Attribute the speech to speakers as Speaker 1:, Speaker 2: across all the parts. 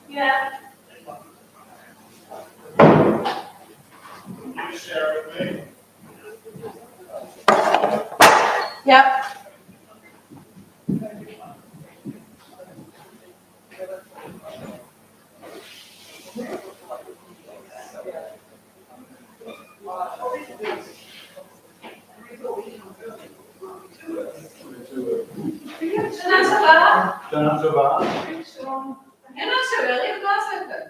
Speaker 1: Yeah.
Speaker 2: Can you share with me?
Speaker 1: Yep.
Speaker 2: Turn up to the bar.
Speaker 1: You're not so early, the bar's open.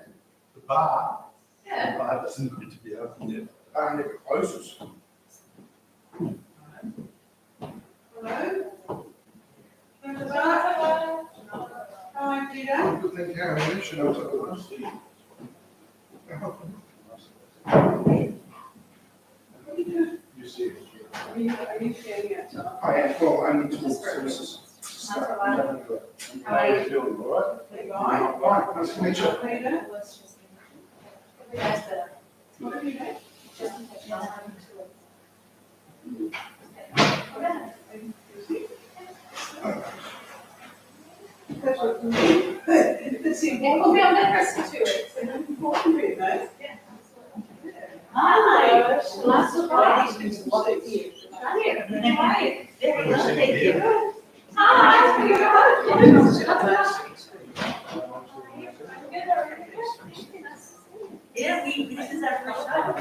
Speaker 2: The bar?
Speaker 1: Yeah.
Speaker 2: The bar doesn't need to be open yet. And it closes.
Speaker 1: Hello? From the bar? Hi, Peter.
Speaker 2: Good thing, yeah, we should have to go and see. You see it.
Speaker 1: Are you feeling it?
Speaker 2: I am, well, I need to walk services. How are you feeling, all right? Fine, nice to meet you.
Speaker 1: Peter?
Speaker 3: What have you done?
Speaker 1: It's important to listen to it. It's important to know.
Speaker 3: Hi.
Speaker 1: I'm surprised.
Speaker 3: Hi. There you go. Thank you. Yeah, this is our first time.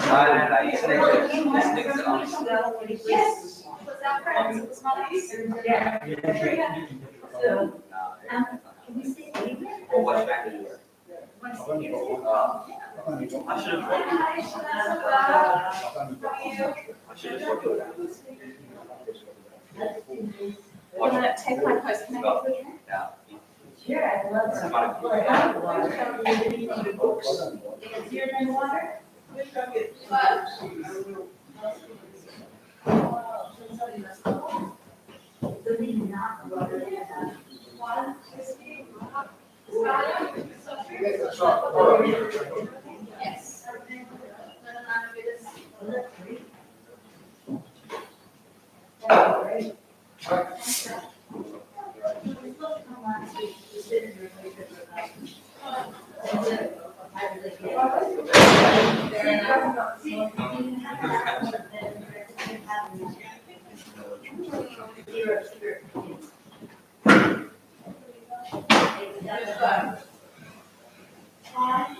Speaker 3: Yes.
Speaker 1: Was that friends? It was Molly's?
Speaker 3: Yeah. So, can we stay later? Want to stay here?
Speaker 1: Want to take my post? Can I go with you?
Speaker 3: Sure, I'd love some. Is your drink water? The lead not water.
Speaker 1: Yes. I'm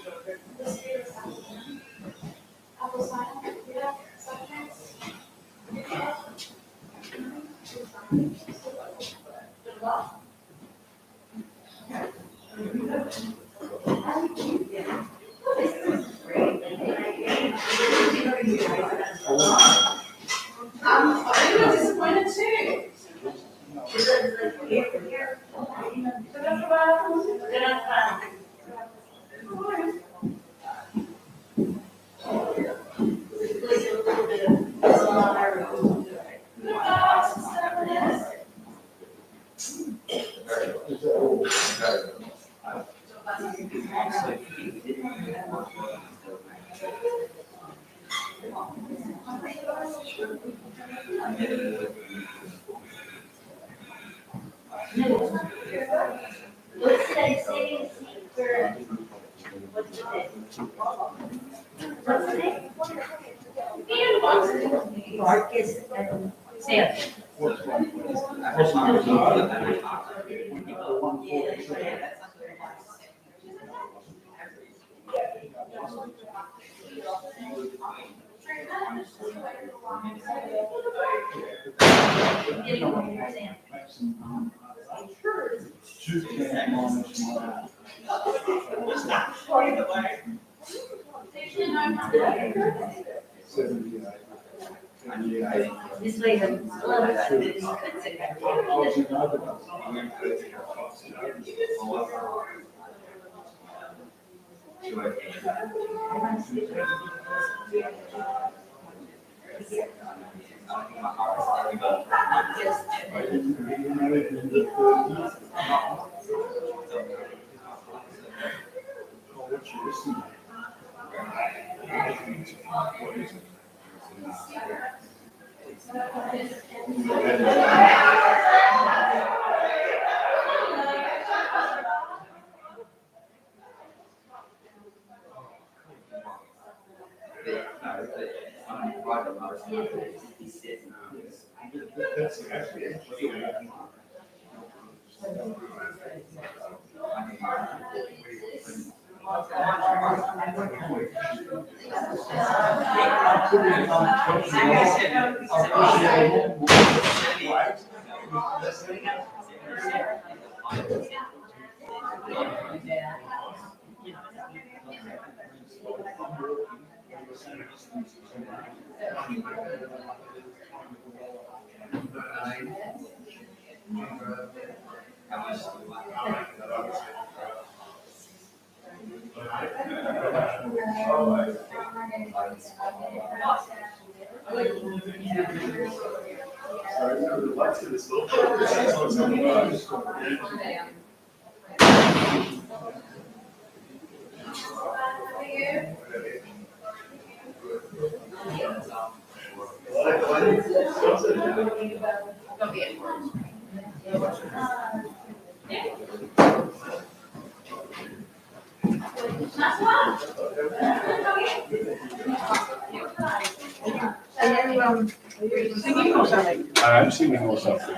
Speaker 1: a little disappointed too.
Speaker 3: What's today, say, for, what's today? What's today? Marcus and Sam. Sam. This way,
Speaker 2: I'm singing or something.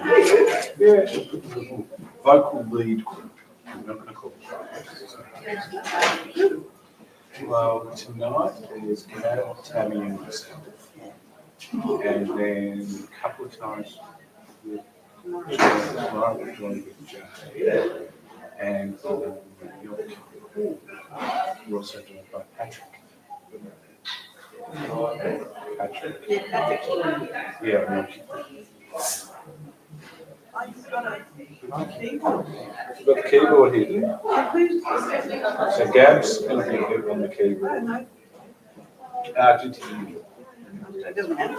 Speaker 2: Yeah. Vocal lead group. I'm not going to call it. Well, tonight there's Cal, Tammy, and myself. And then a couple of times with Jay, we're joined with Jay. And we're also joined by Patrick. Patrick. Yeah, no. We've got the keyboard here. So Gab's going to be here on the keyboard. Argentinian.
Speaker 4: It doesn't matter.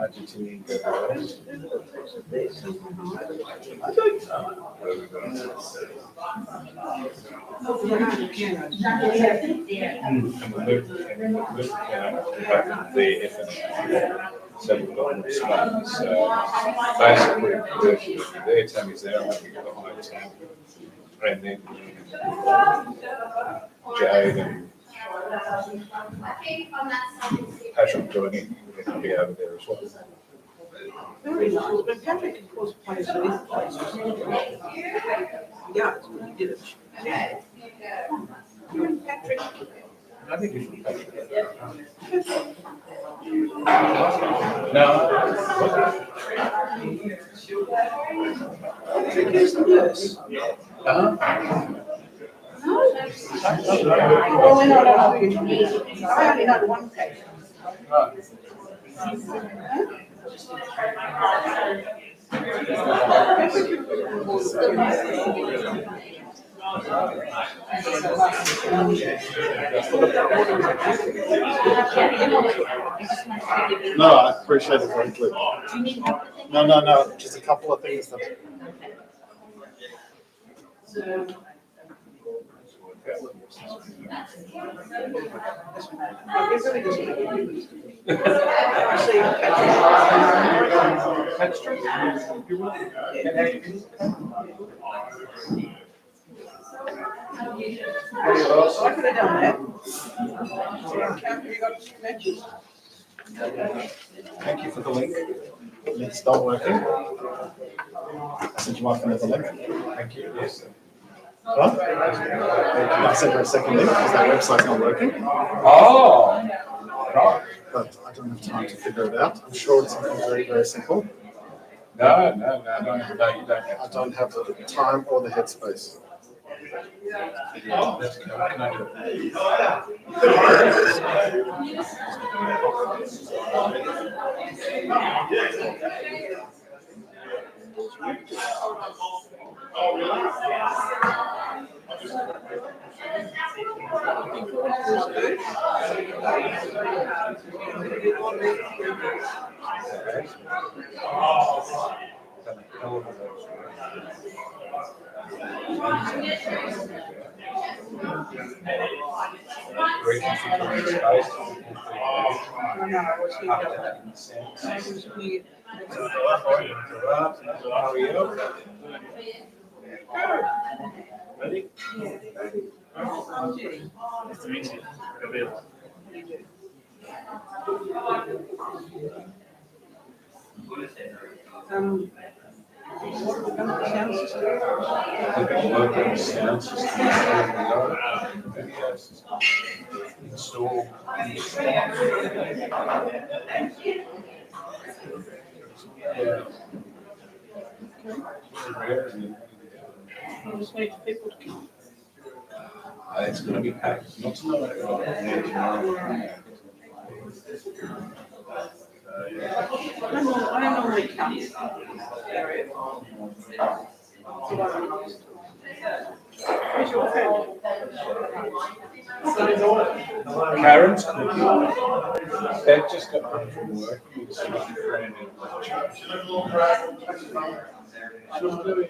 Speaker 2: Argentinian. And we moved the back there, so we've got more space. So basically, there, Tammy's there, and we've got behind Tammy. And then Jade and Patrick joining, we're going to be over there as well.
Speaker 4: Very cool, but Patrick, of course, plays for this place. Yeah, that's what he did it. You and Patrick.
Speaker 2: I think you should pay. No.
Speaker 4: Patrick is the nurse.
Speaker 2: Uh-huh.
Speaker 4: Oh, we're not on to you. I only had one case.
Speaker 5: No, I appreciate it very clear. No, just a couple of things that.
Speaker 2: That's true.
Speaker 4: I could have done that. You got matches.
Speaker 2: Thank you for the link.
Speaker 5: It's not working. I sent you my phone as a link.
Speaker 2: Thank you. Yes.
Speaker 5: Huh? I sent her a second link because that website's not working.
Speaker 2: Oh. Right.
Speaker 5: But I don't have time to figure it out. I'm sure it's something very, very simple.
Speaker 2: No, you don't.
Speaker 5: I don't have the time or the headspace.
Speaker 2: That's good. What can I do? How are you? Ready?
Speaker 6: Nice to meet you. Gabriel.
Speaker 2: Sound system. Install. Yeah. It's going to be packed. Not tonight.
Speaker 4: I don't normally come. Where's your friend?
Speaker 2: Karen's cooking. They've just got home from work. She's a friend in church. She was doing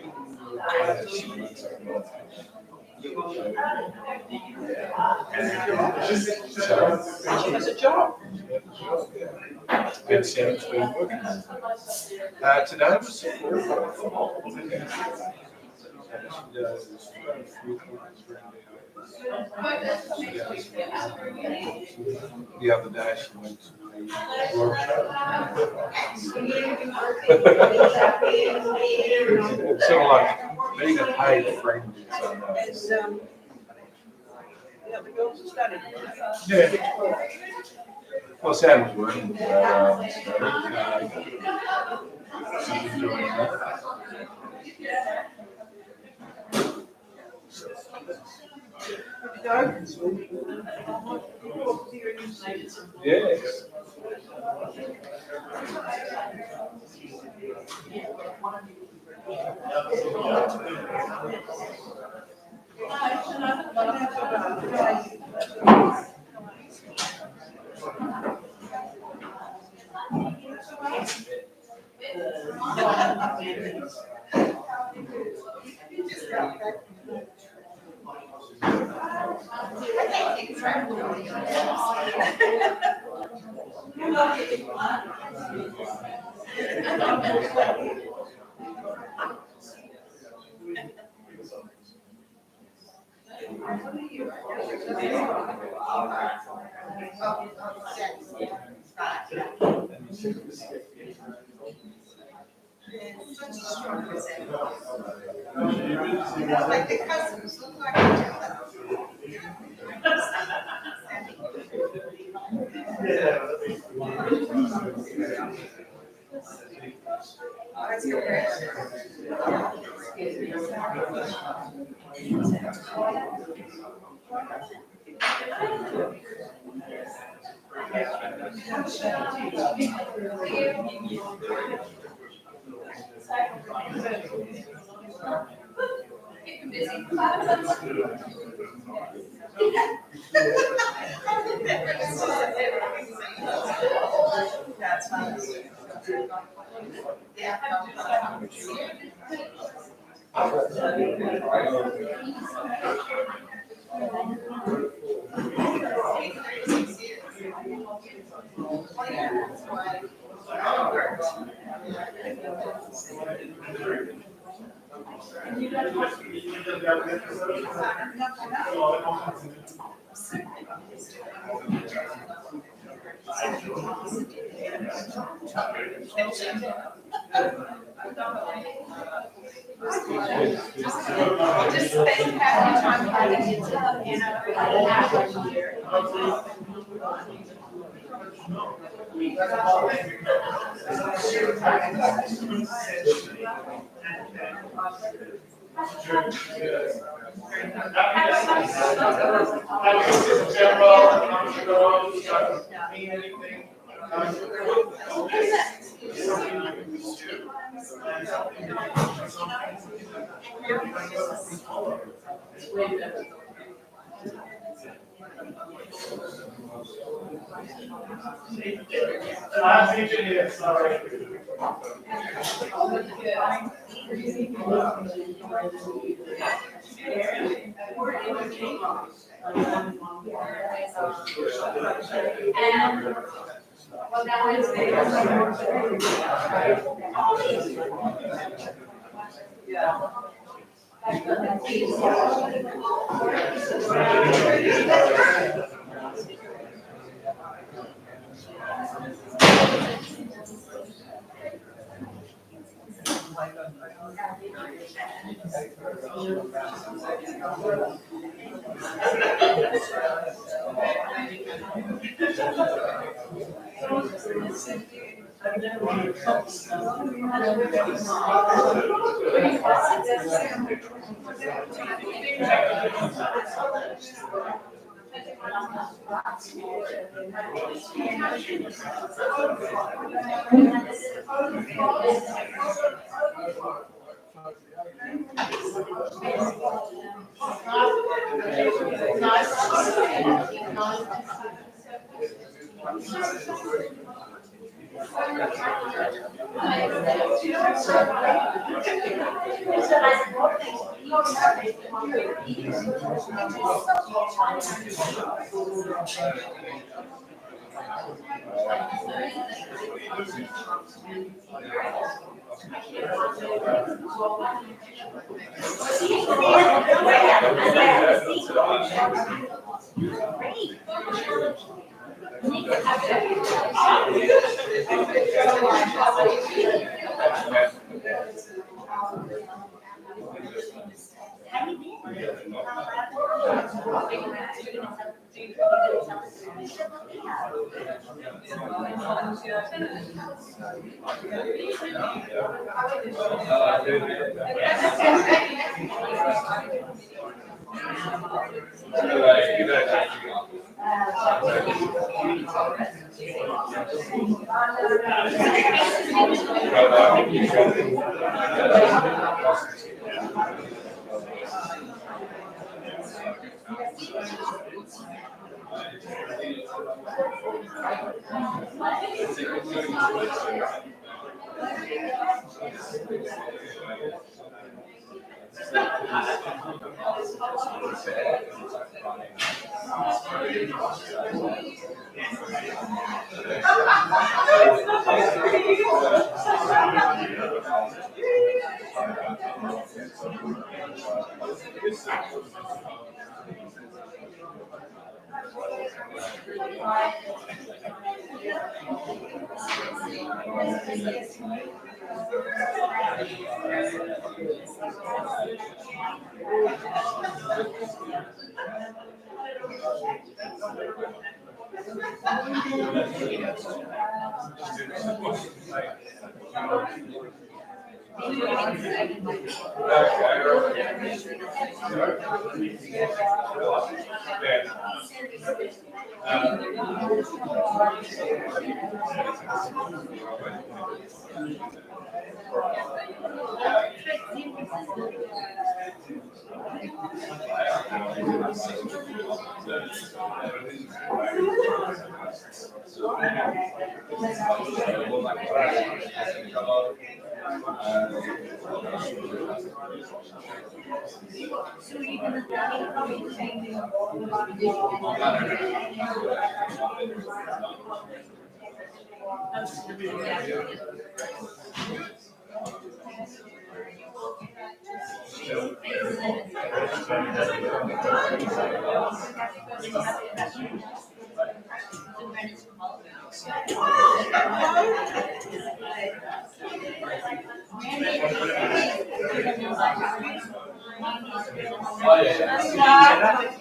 Speaker 4: She has a job.
Speaker 2: and Sam's been working. Today was the other day she went to the workshop. It's sort of like being a paid friend in some ways.
Speaker 4: The other girls are studying.
Speaker 2: Yeah. Well, Sam was working. She was doing that. Yes.
Speaker 3: Like the cousins look like each other.
Speaker 4: That's fine.
Speaker 1: Just spend half your time writing it down and an hour here. Well, that was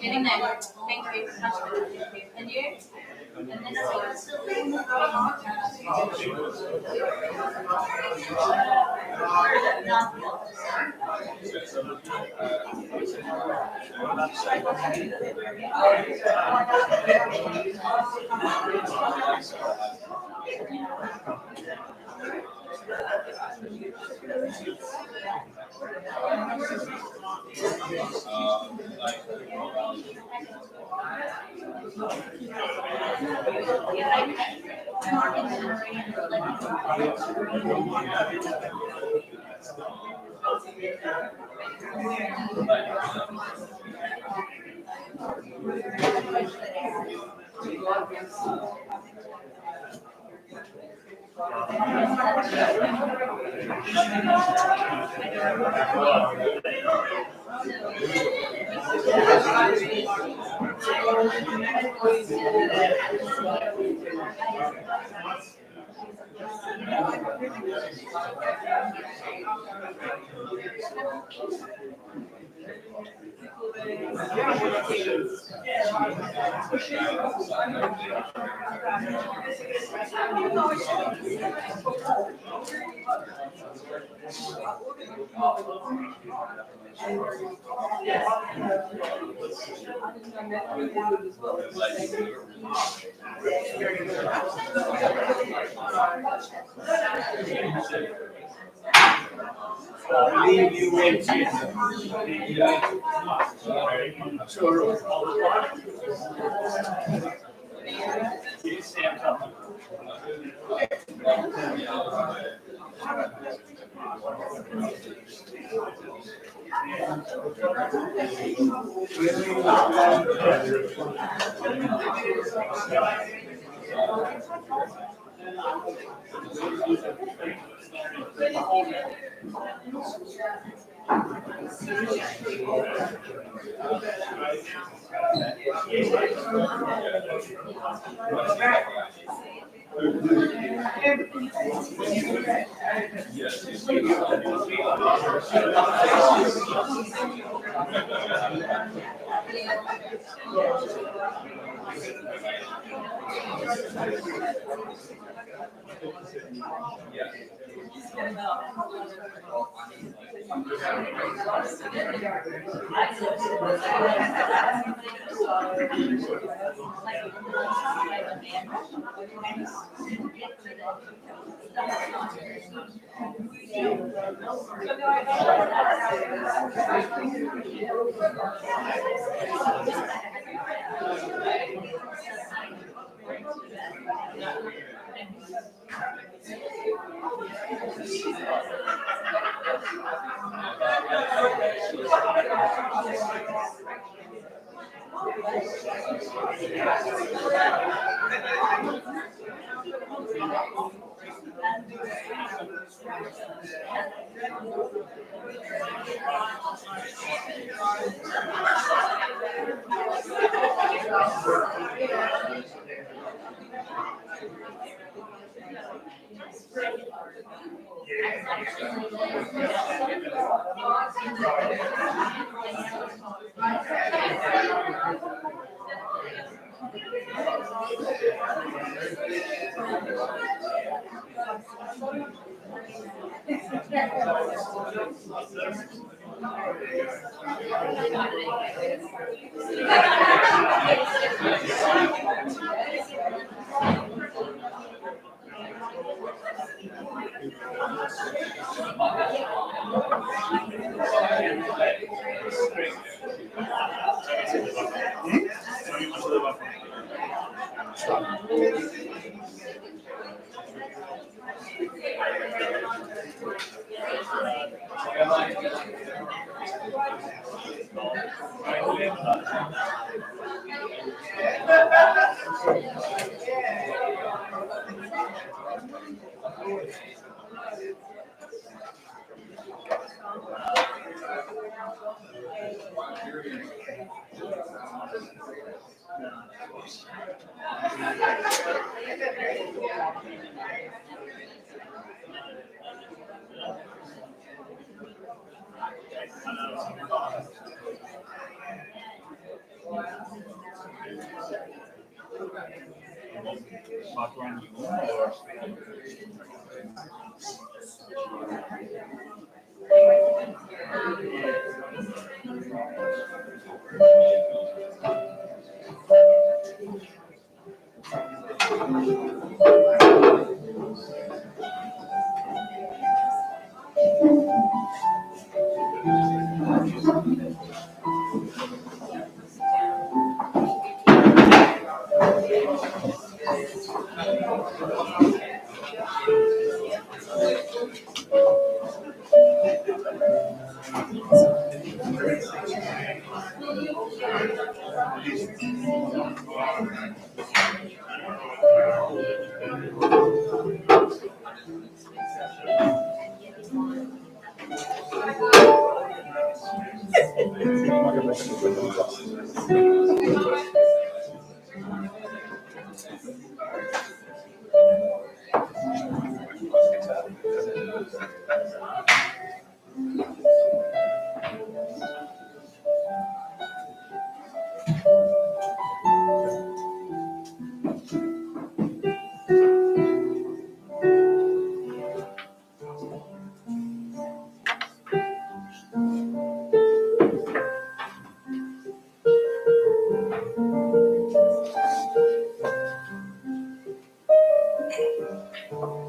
Speaker 1: Getting there. Thank you. And you? And then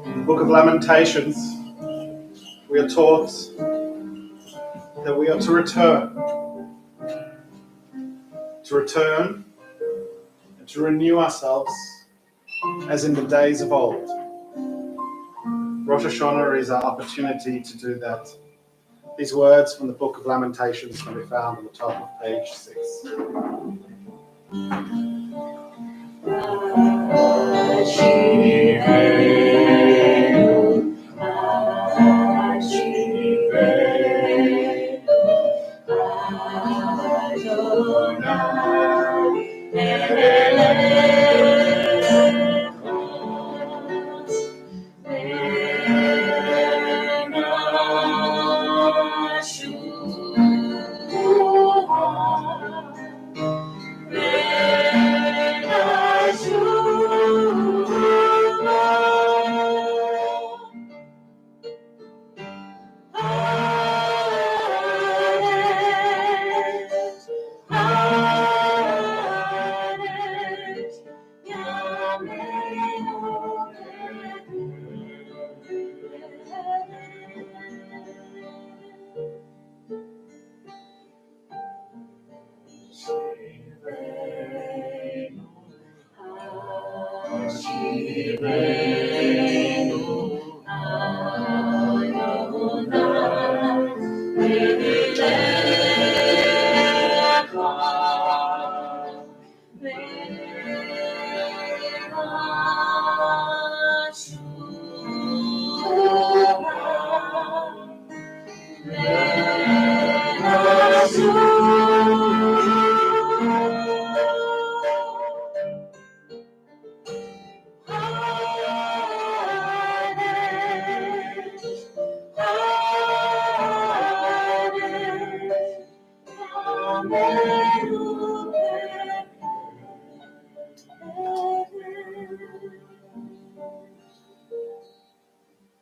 Speaker 5: In the Book of Lamentations, we are taught that we are to return and to renew ourselves as in the days of old. Rosh Hashanah is our opportunity to do that. These words from the Book of Lamentations can be found on the top of page 6.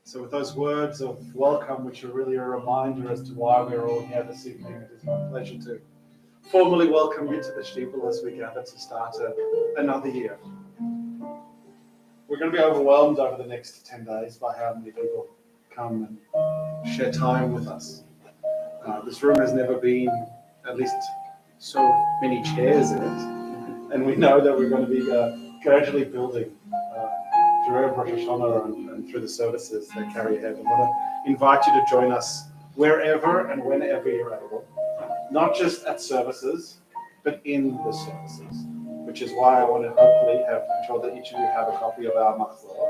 Speaker 5: So with those words of welcome, which are really a reminder as to why we're all here this evening. It is my pleasure to formally welcome you to the Shtiebel as we gather to start another year. We're going to be overwhelmed over the next 10 days by how many people come and share time with us. This room has never been at least so many chairs in it, and we know that we're going to be gradually building through Rosh Hashanah and through the services that carry ahead. I want to invite you to join us wherever and whenever you're able, not just at services, but in the services, which is why I want to hopefully have control that each of you have a copy of our Machzor.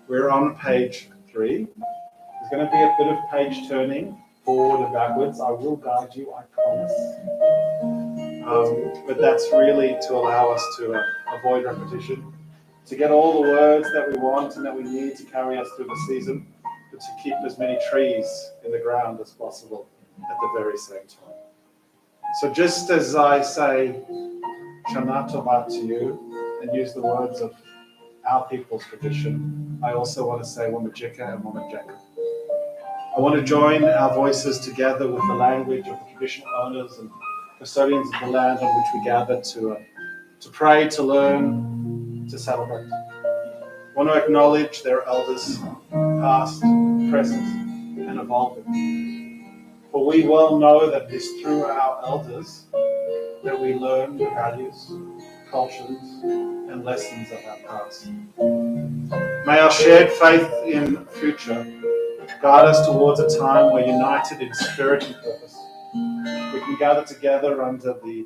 Speaker 5: We're on page 3. There's going to be a bit of page turning forward and backwards. I will guide you, I promise. But that's really to allow us to avoid repetition, to get all the words that we want and that we need to carry us through the season, but to keep as many trees in the ground as possible at the very same time. So just as I say Shana Tova to you and use the words of our people's tradition, I also want to say Wamajika and Wamajeka. I want to join our voices together with the language of the traditional owners and custodians of the land on which we gather to pray, to learn, to celebrate. I want to acknowledge their elders, past, present, and evolving. For we well know that it is through our elders that we learn the values, cultures, and lessons of our past. May our shared faith in future guide us towards a time where, united in spirit and purpose, we can gather together under the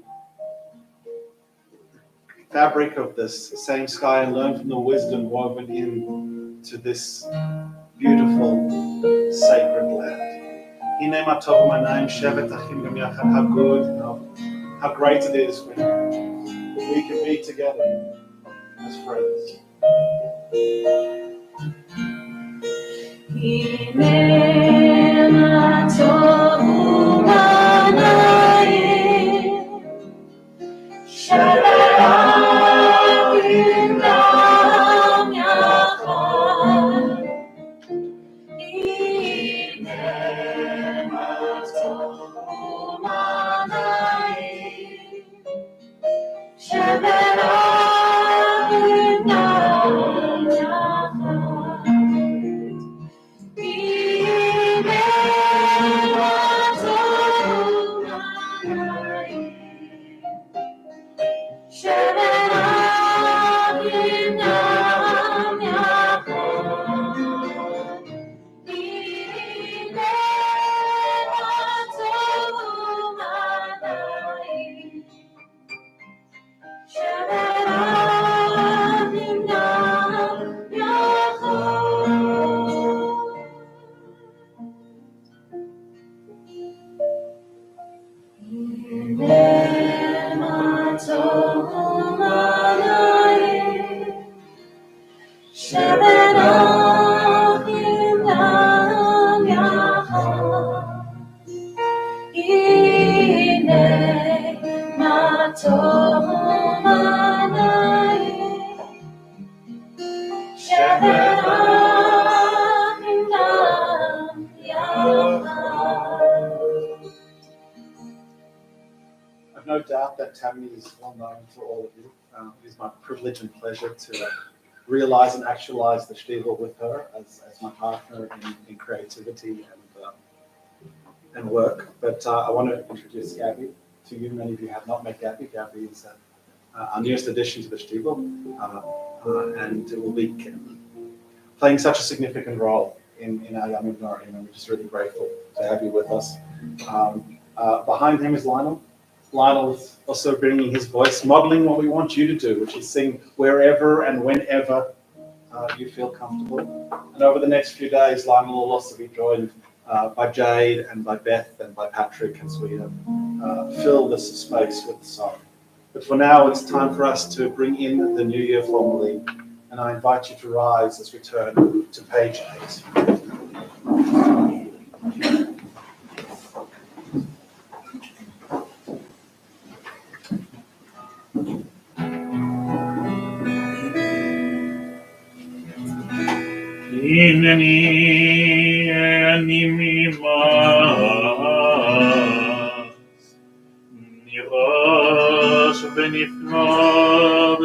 Speaker 5: fabric of this same sky and learn from the wisdom woven into this beautiful, sacred land. How great it is when we can be together as friends. I've no doubt that Tammy is well known to all of you. It is my privilege and pleasure to realize and actualize the Shtiebel with her as my partner in creativity and work. But I want to introduce Gabby to you. Many of you have not met Gabby. Gabby is our newest addition to the Shtiebel, and it will be playing such a significant role in our Yamim Norim, and we're just really grateful to have you with us. Behind him is Lionel. Lionel is also bringing his voice, modeling what we want you to do, which is sing wherever and whenever you feel comfortable. And over the next few days, Lionel will also be joined by Jade and by Beth and by Patrick as we fill this space with song. But for now, it's time for us to bring in the new year formally, and I invite you to rise as we turn to page 8.
Speaker 6: הנני אני ממעש, נרעש ונפקד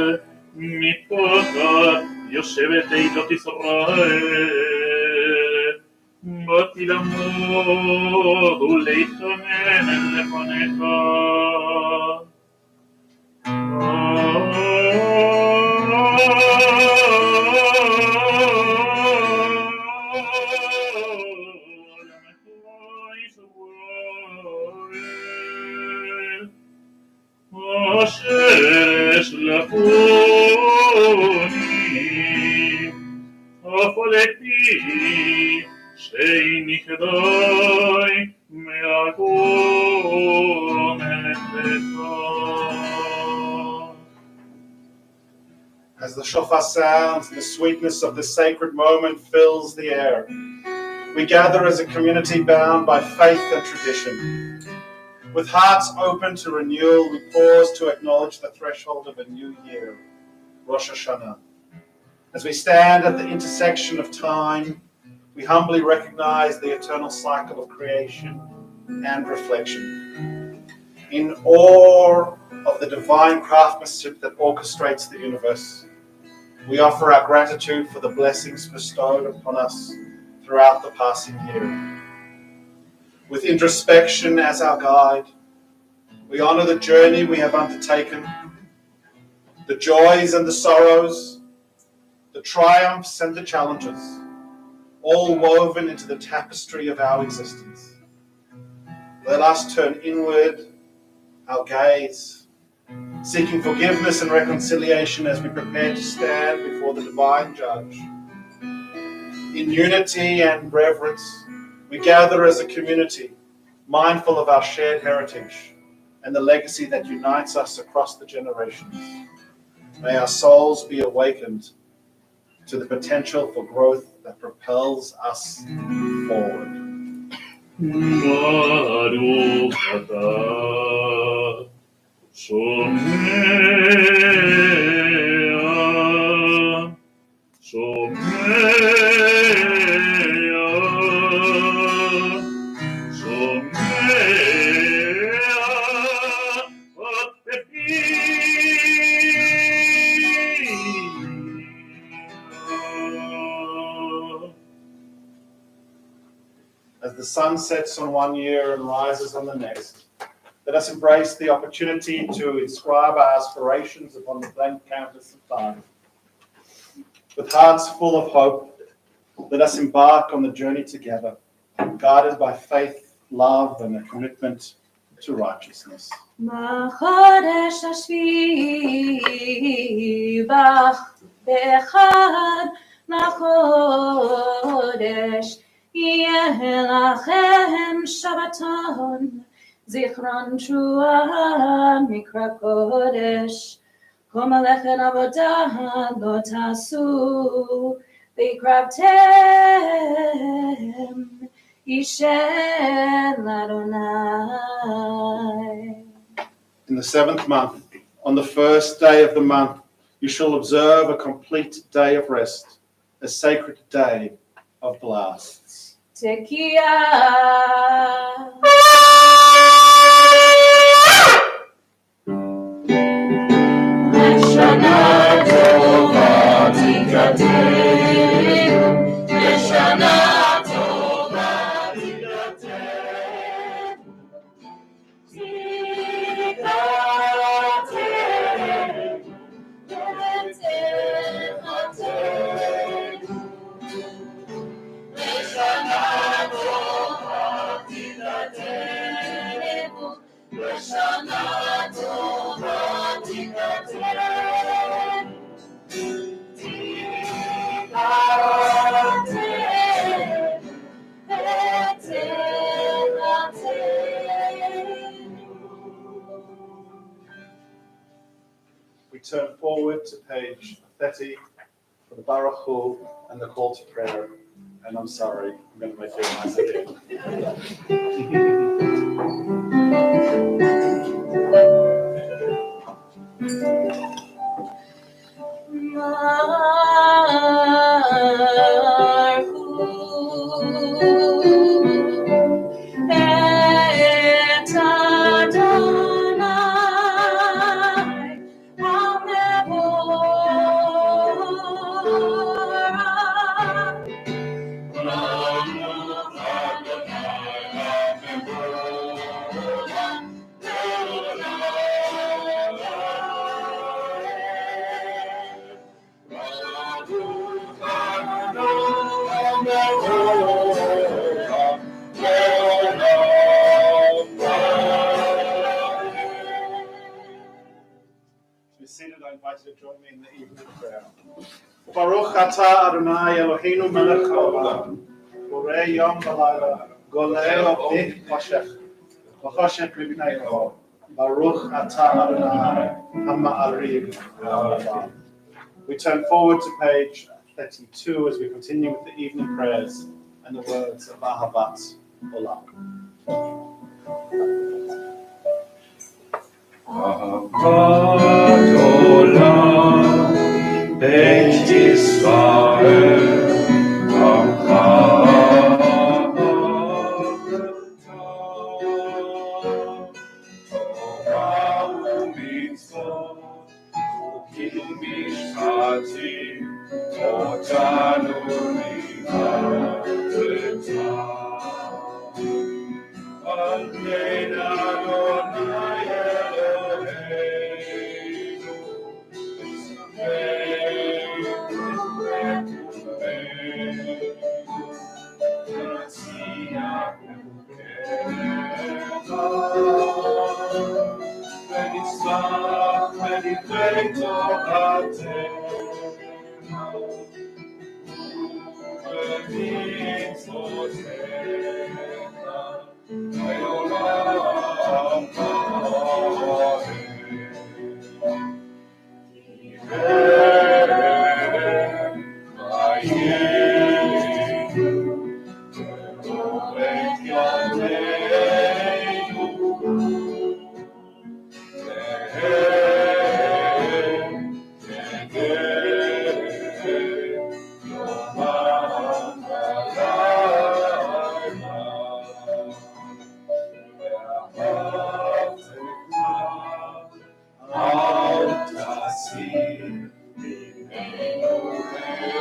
Speaker 6: מפחד יושבת עדות ישראל. באתי למות ולהתחנן לפניך. אשר שלחוני, הפלגתי שאיני כדאי מהגורמת לך.
Speaker 5: As the shofar sounds, the sweetness of the sacred moment fills the air. We gather as a community bound by faith and tradition. With hearts open to renewal, we pause to acknowledge the threshold of a new year, Rosh Hashanah. As we stand at the intersection of time, we humbly recognize the eternal cycle of creation and reflection. In awe of the divine craftsmanship that orchestrates the universe, we offer our gratitude for the blessings bestowed upon us throughout the passing year. With introspection as our guide, we honor the journey we have undertaken, the joys and the sorrows, the triumphs and the challenges, all woven into the tapestry of our existence. Let us turn inward our gaze, seeking forgiveness and reconciliation as we prepare to stand before the divine judge. In unity and reverence, we gather as a community, mindful of our shared heritage and the legacy that unites us across the generations. May our souls be awakened to the potential for growth that propels us forward.
Speaker 6: Baruch atah Shomea,
Speaker 5: As the sun sets on one year and rises on the next, let us embrace the opportunity to inscribe our aspirations upon the blank canvas of time. With hearts full of hope, let us embark on the journey together, guided by faith, love, and a commitment to righteousness.
Speaker 7: בחודש השביעי באחד לחודש יהיה לכם שבתון, זיכרון תרועה מקרא קודש. כל מלאכת עבודה לא תעשו, והקרבתם אישה לאדוני.
Speaker 5: In the 7th month, on the first day of the month, you shall observe a complete day of rest, a sacred day of blasts.
Speaker 7: Tekiah. Shana Tova Tikateinu, Shana Tova Tikateinu, Tikateinu, Shana Tova Tikateinu, Shana Tova Tikateinu.
Speaker 5: We turn forward to page 30 for the Baruch Hu and the call to prayer. And I'm sorry, I'm going to make it nice again. seated, I invite you to join me in the evening prayer. Baruch atah Adonai Eloheinu melech haolam, borei yom v'layla, golei obdik v'shech, v'choshech mibnei kol. Baruch atah Adonai hama'ariv haolam. We turn forward to page 32 as we continue with the evening prayers and the words of Ahavat Olam.
Speaker 2: Ahavat olam, Beit Yisrael, Amcha Torah u'mitzvot, u'kiyum mishpatim, otanu li'avetam. Amen Adonai Eloheinu, Nasiach Elohecha, v'nitzvach v'nivrei toratenu, v'mitzvotecha, ve'olam ha'olam. Erev v'ayinu, ve'oret yadeinu, ve'hem kedeh yomam v'layla, ve'ahavtecha al tasir b'neinu le'olamim.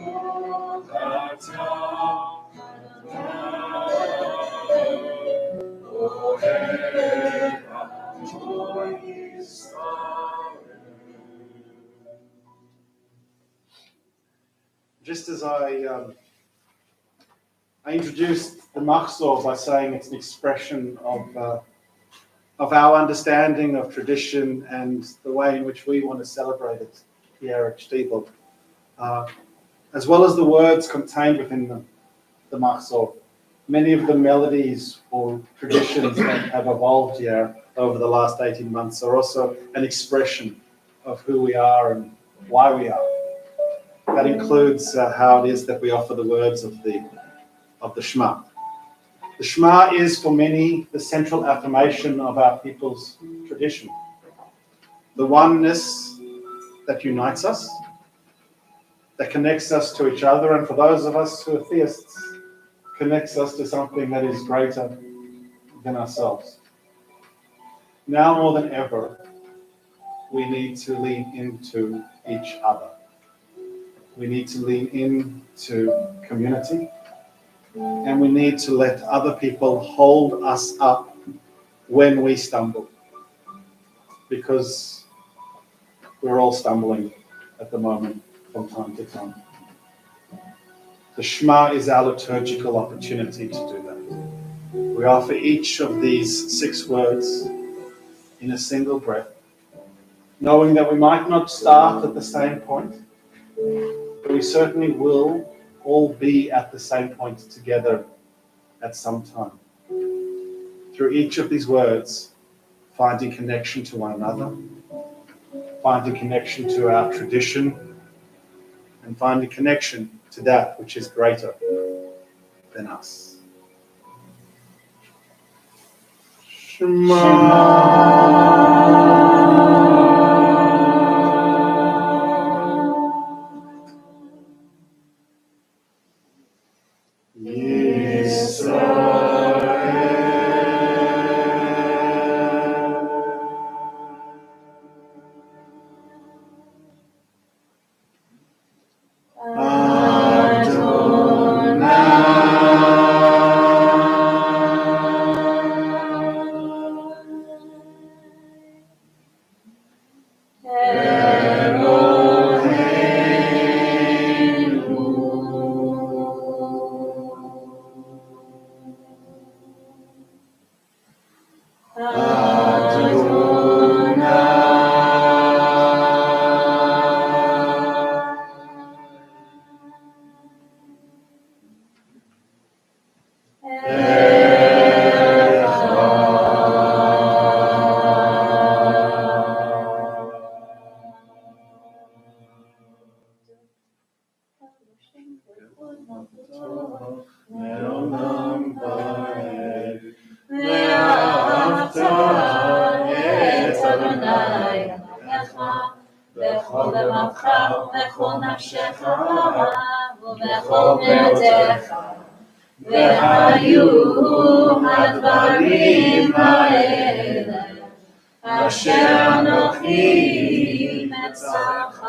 Speaker 2: Baruch atah Elohei Yisrael.
Speaker 5: Just as I introduced the Machzor by saying it's an expression of our understanding of tradition and the way in which we want to celebrate it here at Shtiebel, as well as the words contained within the Machzor. Many of the melodies or traditions that have evolved here over the last 18 months are also an expression of who we are and why we are. That includes how it is that we offer the words of the Shema. The Shema is for many the central affirmation of our people's tradition. The oneness that unites us, that connects us to each other, and for those of us who are theists, connects us to something that is greater than ourselves. Now more than ever, we need to lean into each other. We need to lean into community, and we need to let other people hold us up when we stumble, because we're all stumbling at the moment from time to time. The Shema is our liturgical opportunity to do that. We offer each of these 6 words in a single breath, knowing that we might not start at the same point, but we certainly will all be at the same point together at some time. Through each of these words, finding connection to one another, finding connection to our tradition, and finding connection to that which is greater than us.
Speaker 7: בכל לבבך ובכל נפשך ובכל מאודך והיו הדברים האלה אשר אנוכי מצווך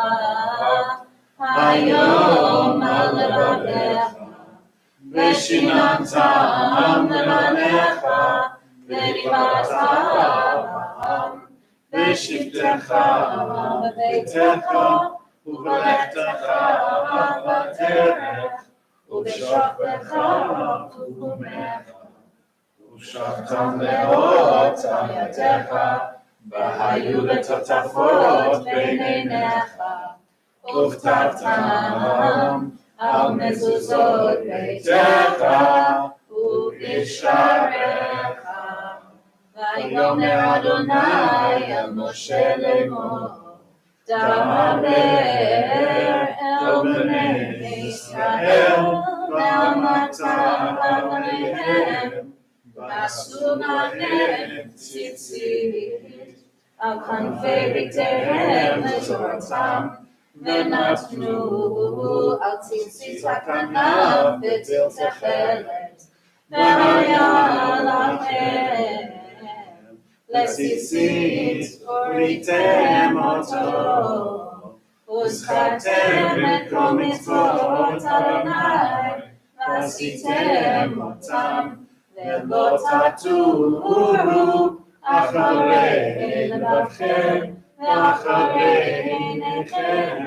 Speaker 7: היום על לבביך ושיננתם לבניך ודיברת בם בשבתך בביתך ובלכתך בדרך ובשוכבך ובקומך ושבתם לאות על ידיך והיו לטוטפות בין עיניך וכתבתם על מזוזות ביתך ובשעריך ויאמר אדוני אל משה לאמור דבר אל בני ישראל ואמרת עליהם ועשו להם ציצית על כנפי ביתיהם לתורתם ונתנו על ציצית הכנף בטיל תכלת והיה להם לציצית וריתם אותו וזכרתם את כל מצוות אדוני ועשיתם אותם ולא תטורו אחרי לבבכם ואחרי עיניכם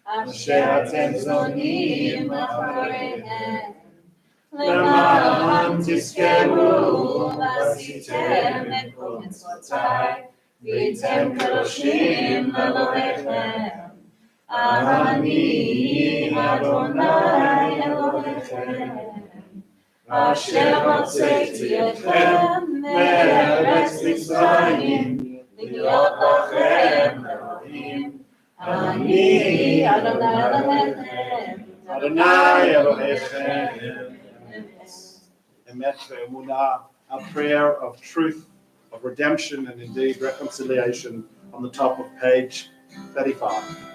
Speaker 7: אשר אתם זונים אחריהם למען תזכרו ועשיתם את כל מצוותיי והייתם קדושים לאלוהיכם אני אדוני אלוהיכם אשר הוצאתי אתכם מארץ מצרים להיות לכם אלוהים אני אדוני אלוהיכם
Speaker 5: Adonai Elohechem. Emet ve'emunah, our prayer of truth, of redemption, and indeed reconciliation on the top of page 35.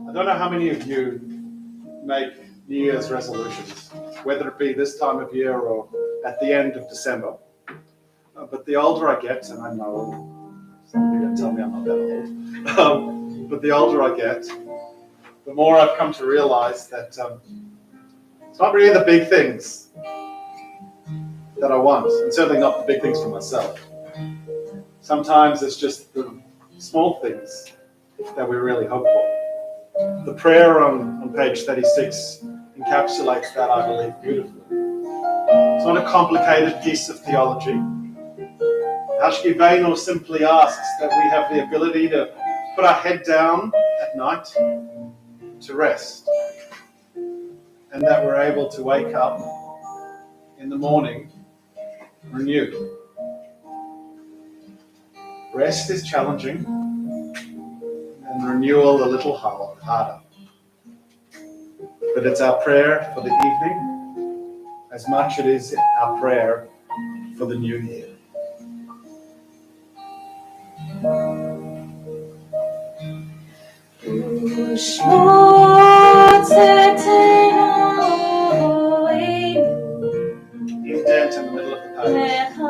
Speaker 5: I don't know how many of you make New Year's resolutions, whether it be this time of year or at the end of December. But the older I get, and I know some of you are going to tell me I'm not that old, but the older I get, the more I've come to realize that it's not really the big things that I want, and certainly not the big things for myself. Sometimes it's just the small things that we really hope for. The prayer on page 36 encapsulates that, I believe, beautifully. It's not a complicated piece of theology. Shtiebel simply asks that we have the ability to put our head down at night to rest, and that we're able to wake up in the morning renewed. Rest is challenging, and renewal a little harder. But it's our prayer for the evening as much as it is our prayer for the new year. Indent in the middle of the page.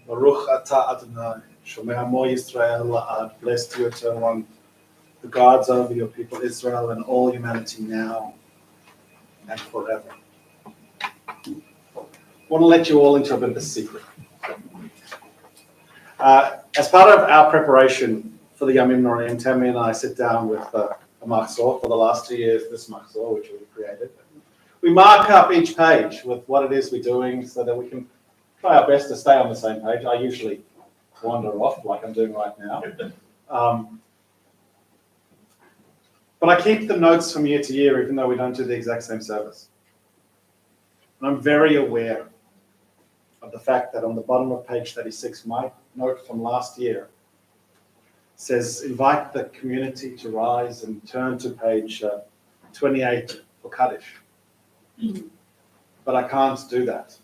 Speaker 5: Baruch atah Adonai, Shomei Amo Yisrael la'ad. Blessed you, Eternal One, the guards over your people Israel and all humanity now and forever. I want to let you all into a bit of a secret. As part of our preparation for the Yamim Noraim, Tammy and I sit down with a machzor for the last 2 years, this machzor, which we created. We mark up each page with what it is we're doing so that we can try our best to stay on the same page. I usually wander off like I'm doing right now. But I keep the notes from year to year, even though we don't do the exact same service. And I'm very aware of the fact that on the bottom of page 36, my note from last year says, invite the community to rise and turn to page 28 for Kaddish. But I can't do that.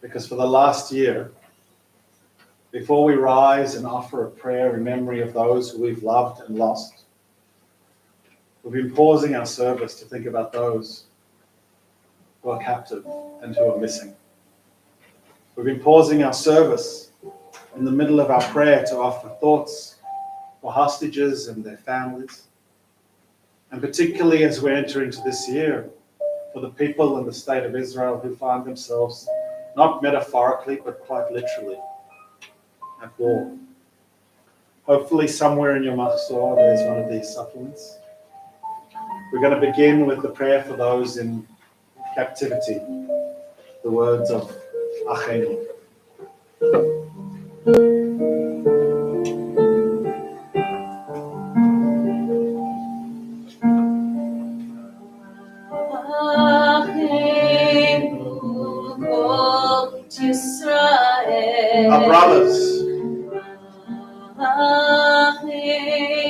Speaker 5: Because for the last year, before we rise and offer a prayer in memory of those who we've loved and lost, we've been pausing our service to think about those who are captive and who are missing. We've been pausing our service in the middle of our prayer to offer thoughts for hostages and their families, And particularly as we enter into this year, for the people in the state of Israel who find themselves, not metaphorically, but quite literally, at war. Hopefully somewhere in your mahzor there's one of these supplements. We're going to begin with the prayer for those in captivity, the words of Achenu. Our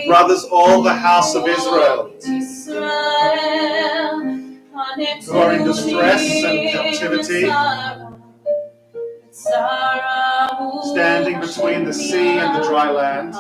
Speaker 5: brothers, all the house of Israel, who are in distress and captivity, standing between the sea and the dry land.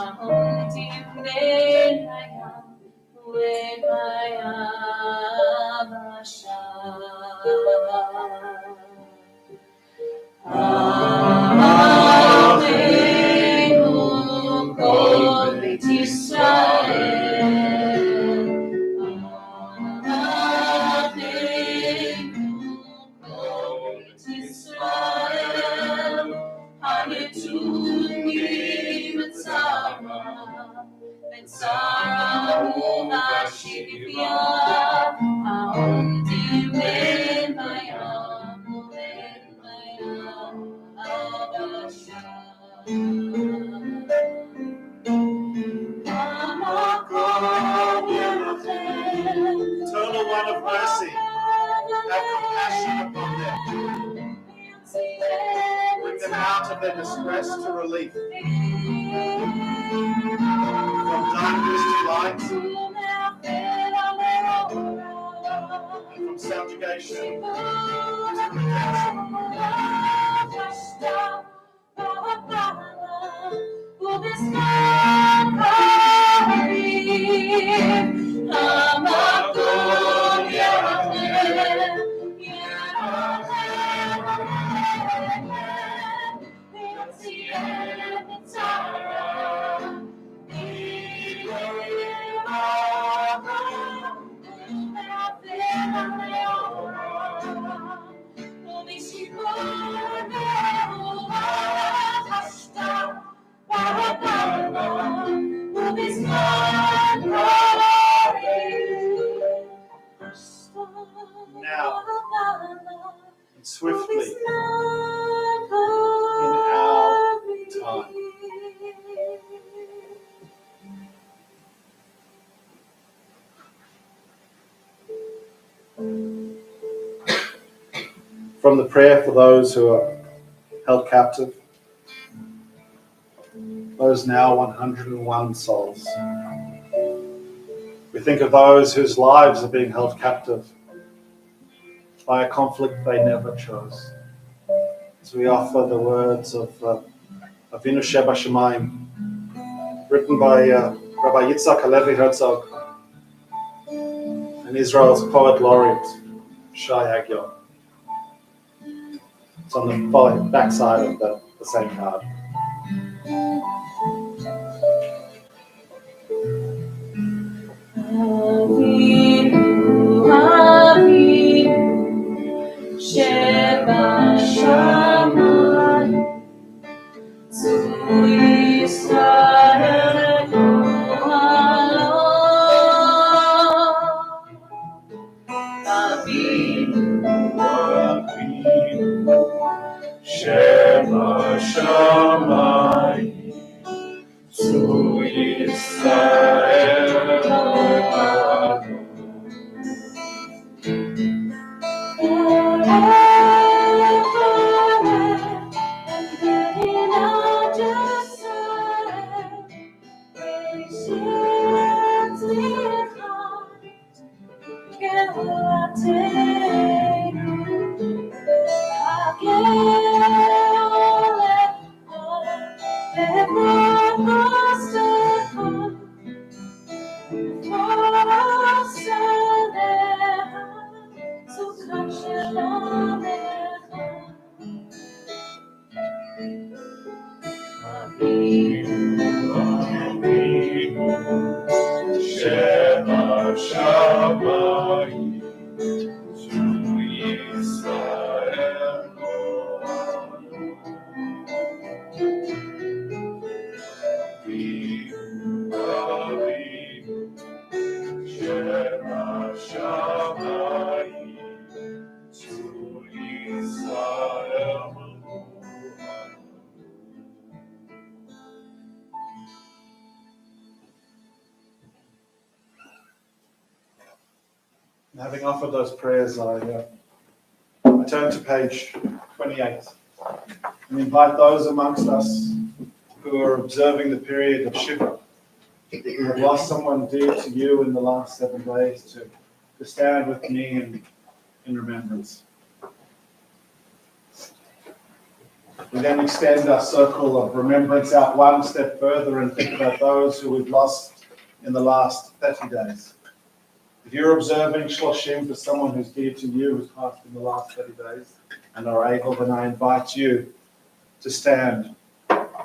Speaker 5: Eternal One of mercy, have compassion upon them. Bring them out of their distress to relief. From darkness to light. And from subjugation to redemption. Now, and swiftly, in our time. From the prayer for those who are held captive, those now 101 souls. We think of those whose lives are being held captive by a conflict they never chose. As we offer the words of Avinu Sheba Shamayim, written by Rabbi Yitzhak Halevi Herzog and Israel's poet laureate, Shai Hagyar. It's on the back side of the same card.
Speaker 7: Sheba Shammai, to Yisrael Avinu, Sheba Shammai, to Yisrael Shema Shalom. Shamayim to Israel.
Speaker 5: Having offered those prayers, I turn to page 28 and invite those amongst us who are observing the period of Shiva, who have lost someone dear to you in the last 7 days, to stand with me in remembrance. We then extend our circle of remembrance out one step further and think about those who we've lost in the last 30 days. If you're observing Shloshim for someone who's dear to you, who's passed in the last 30 days, and are able, then I invite you to stand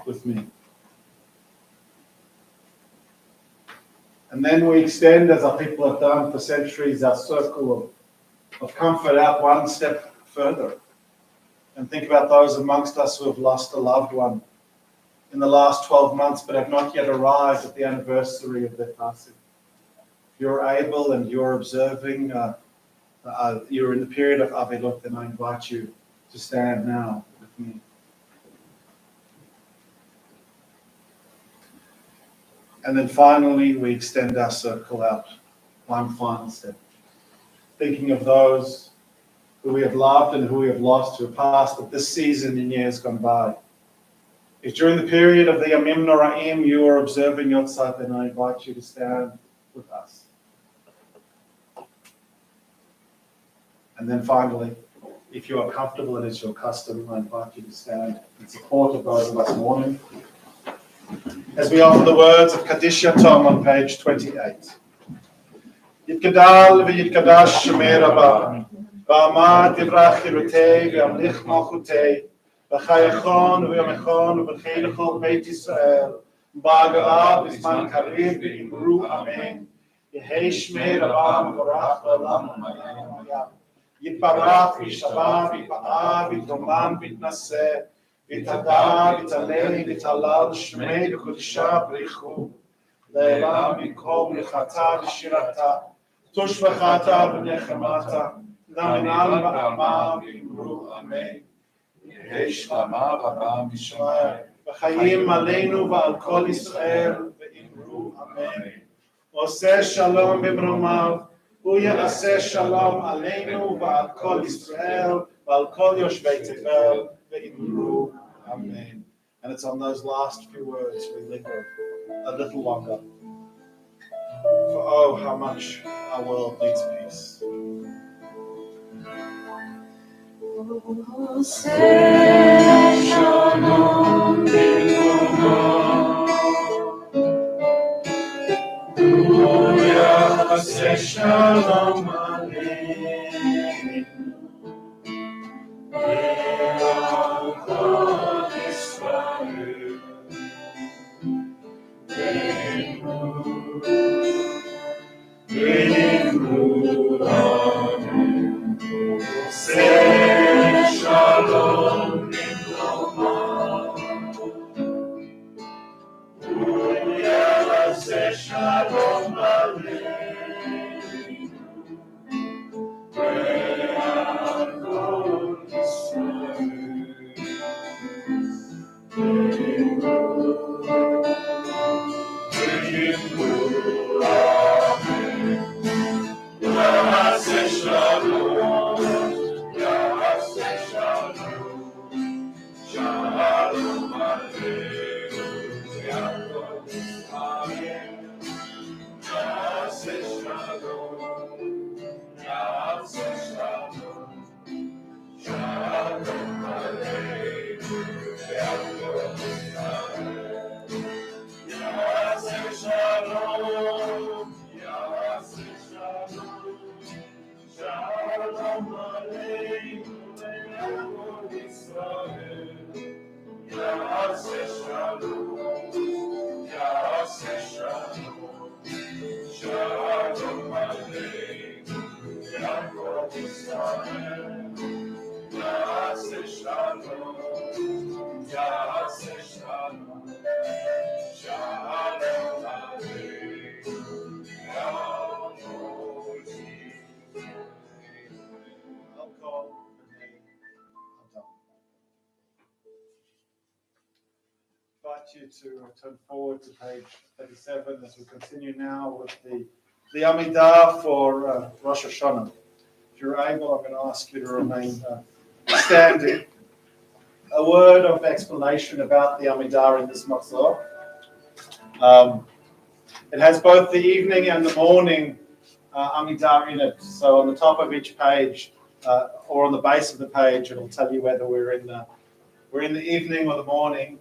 Speaker 5: with me. And then we extend, as our people have done for centuries, our circle of comfort out one step further. And think about those amongst us who have lost a loved one in the last 12 months, but have not yet arrived at the anniversary of their passing. If you're able and you're observing, you're in the period of Avelot, then I invite you to stand now with me. And then finally, we extend our circle out one final step, thinking of those who we have loved and who we have lost, who have passed at this season in years gone by. If during the period of the Yamim Noraim you are observing Yotzat, then I invite you to stand with us. And then finally, if you are comfortable and it's your custom, I invite you to stand in support of those of us mourning, as we offer the words of Kaddish Yatom on page 28. Yitkadal v'yitkadash Shemei Rabbah, v'amad yivrach Chirutei v'yamlich Malchutei, v'chayachon v'yamechon v'chei l'chol Beit Yisrael, b'agara b'zman kariv v'imru amen. Yehei Shemei Rabbah v'vorach v'olam amen. Yitbarach v'yishabach v'yipa'ah v'yitroman v'yitnaseh, v'yitadar v'yitalei v'yitalal Shemei v'kodisha b'richu, לעילם במקום נחתה ושירתה, תושבחתה ונחמתה, נאמינם באמה ואמרו אמן. יהי שלמה רבה משמיים, וחיים עלינו ועל כל ישראל ואמרו אמן. עושה שלום במרומיו, הוא יעשה שלום עלינו ועל כל ישראל ועל כל יושבי תבל ואמרו amen. And it's on those last few words we linger a little longer. For oh, how much our world needs peace.
Speaker 7: Shalom
Speaker 5: you to turn forward to page 37 as we continue now with the Amidah for Rosh Hashanah. If you're able, I'm going to ask you to remain standing. A word of explanation about the Amidah in this Matzah. It has both the evening and the morning Amidah in it. So on the top of each page, or on the base of the page, it'll tell you whether we're in the evening or the morning.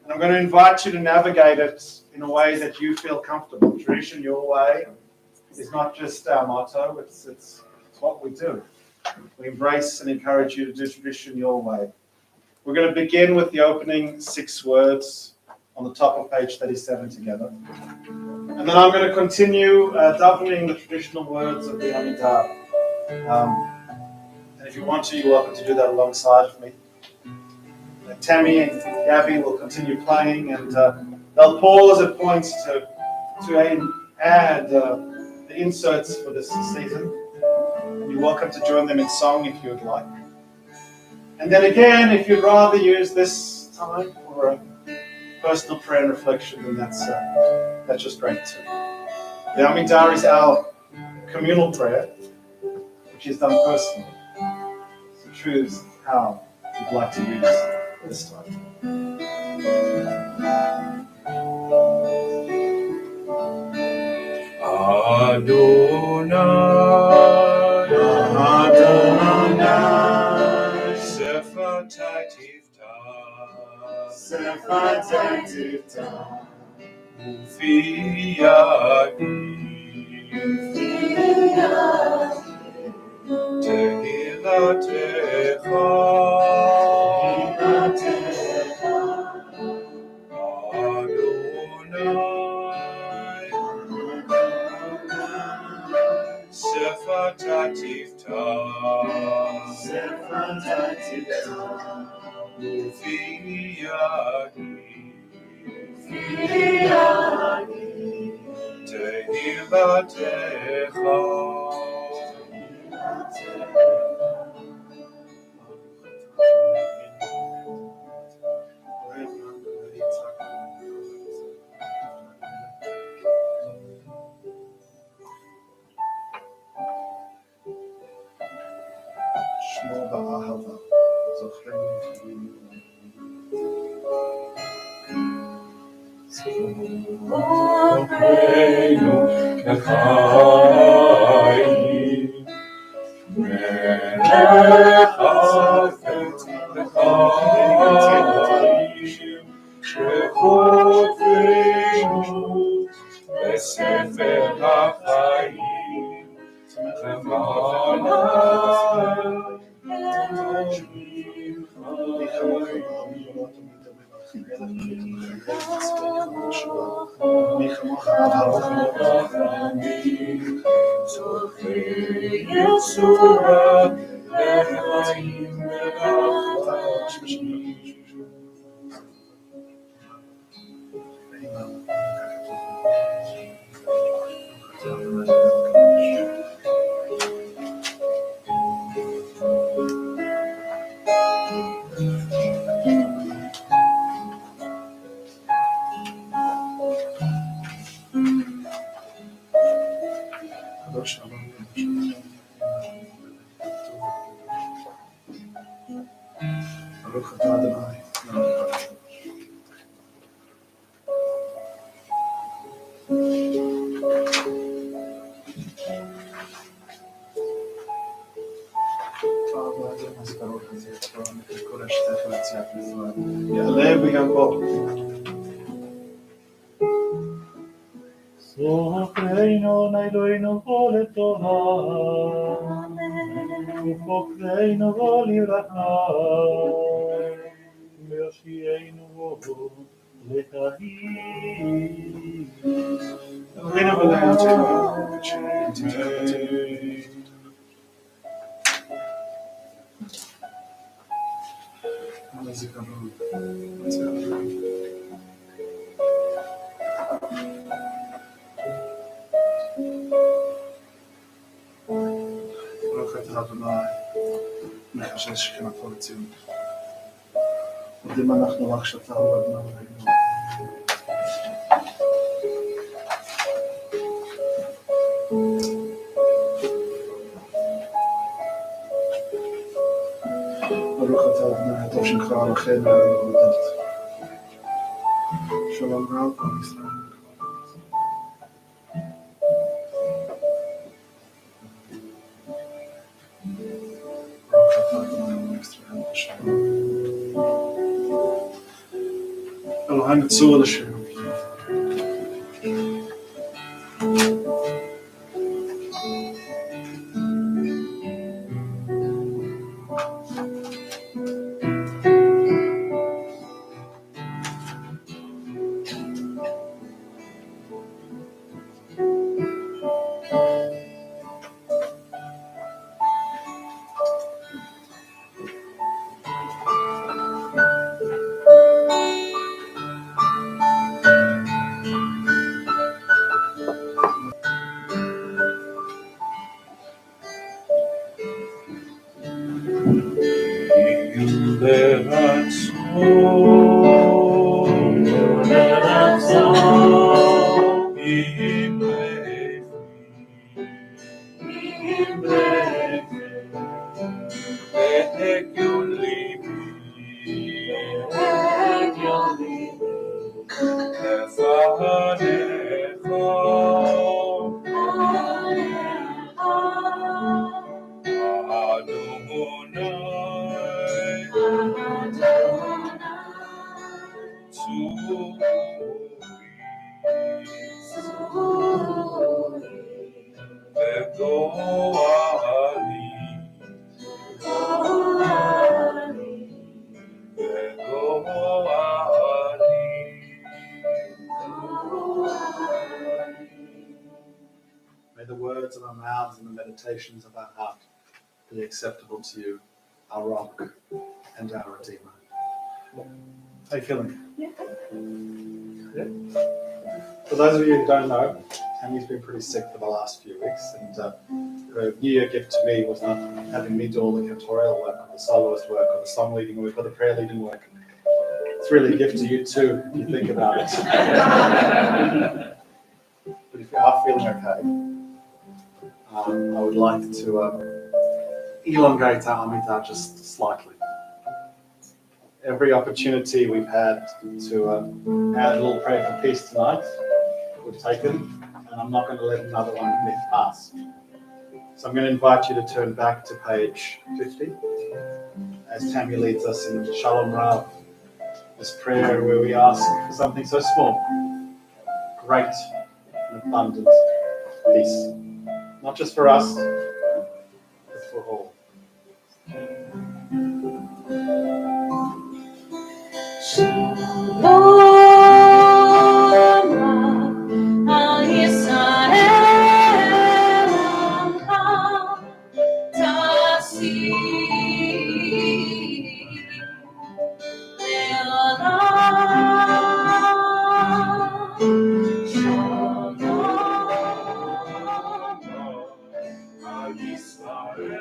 Speaker 5: And I'm going to invite you to navigate it in a way that you feel comfortable. Tradition your way is not just our motto, it's what we do. We embrace and encourage you to do tradition your way. We're going to begin with the opening 6 words on the top of page 37 together. And then I'm going to continue davening the traditional words of the Amidah. And if you want to, you're welcome to do that alongside of me. Tammy and Gabby will continue playing, and they'll pause at points to add the inserts for this season. And you're welcome to join them in song if you would like. And then again, if you'd rather use this time for a personal prayer and reflection, then that's just great too. The Amidah is our communal prayer, which is done personally. So choose how you'd like to use this time.
Speaker 2: Adonai, Adonai, Sefatai Tifta, Ufi Yadi, Tehilatecha, Adonai, Sefatai Tifta, Ufi Yadi, Tehilatecha.
Speaker 5: Shmo ba'ahava, zochreinu
Speaker 7: Zochreinu k'chayim, melech l'chayim, shechotreinu בספר החיים, למען אלוהים חיים. זוכרי יצורה לחיים ולחיים.
Speaker 5: Baruch atah Adonai. יעלה ויבוא.
Speaker 6: זוכרנו אלוהינו כל לטובה, ופוקדנו לברכה, ויושיענו לחיים.
Speaker 5: אלוהינו ולאנתנו, ברוך אתה אדוני, מחשש שכנתו לציון. מודים אנחנו לך שאתה עבדנו עלינו, ברוך אתה אדוני הטוב שלך לכן ולעולמות. שלום רב עם ישראל. ברוך אתה אדוני עם ישראל ושלום. אלוהינו צור לשם. May the words of our mouths and the meditations of our heart be acceptable to you, our rock and our redeemer. How are you feeling? Yeah. For those of you who don't know, Tammy's been pretty sick for the last few weeks, and her New Year gift to me was not having me do all the cantorial work, or the soloist work, or the song leading work, or the prayer leading work. It's really a gift to you too, if you think about it. But if you are feeling okay, I would like to elongate our Amidah just slightly. Every opportunity we've had to add a little prayer for peace tonight, we've taken, and I'm not going to let another one myth pass. So I'm going to invite you to turn back to page 50 as Tammy leads us in Shalom Rav, this prayer where we ask for something so small, great and abundant peace. Not just for us, but for all.
Speaker 8: Shalom Al Yisrael Tasi Le'olam Shalom Al Yisrael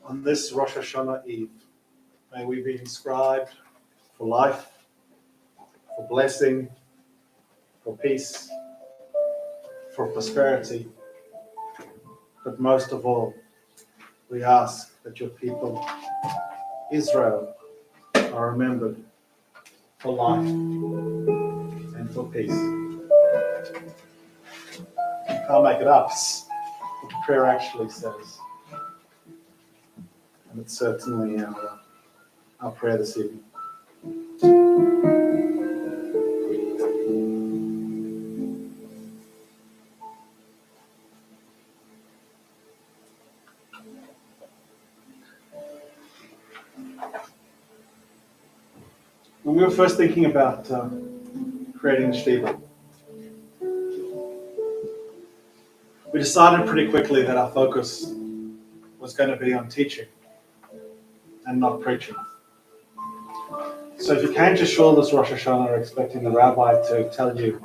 Speaker 5: On this Rosh Hashanah Eve, may we be inscribed for life, for blessing, for peace, for prosperity. But most of all, we ask that your people, Israel, are remembered for life and for peace. Can't make it up. It's what the prayer actually says. And it's certainly our prayer this evening. When we were first thinking about creating Shtiebel, we decided pretty quickly that our focus was going to be on teaching and not preaching. So if you came to shul this Rosh Hashanah expecting the rabbi to tell you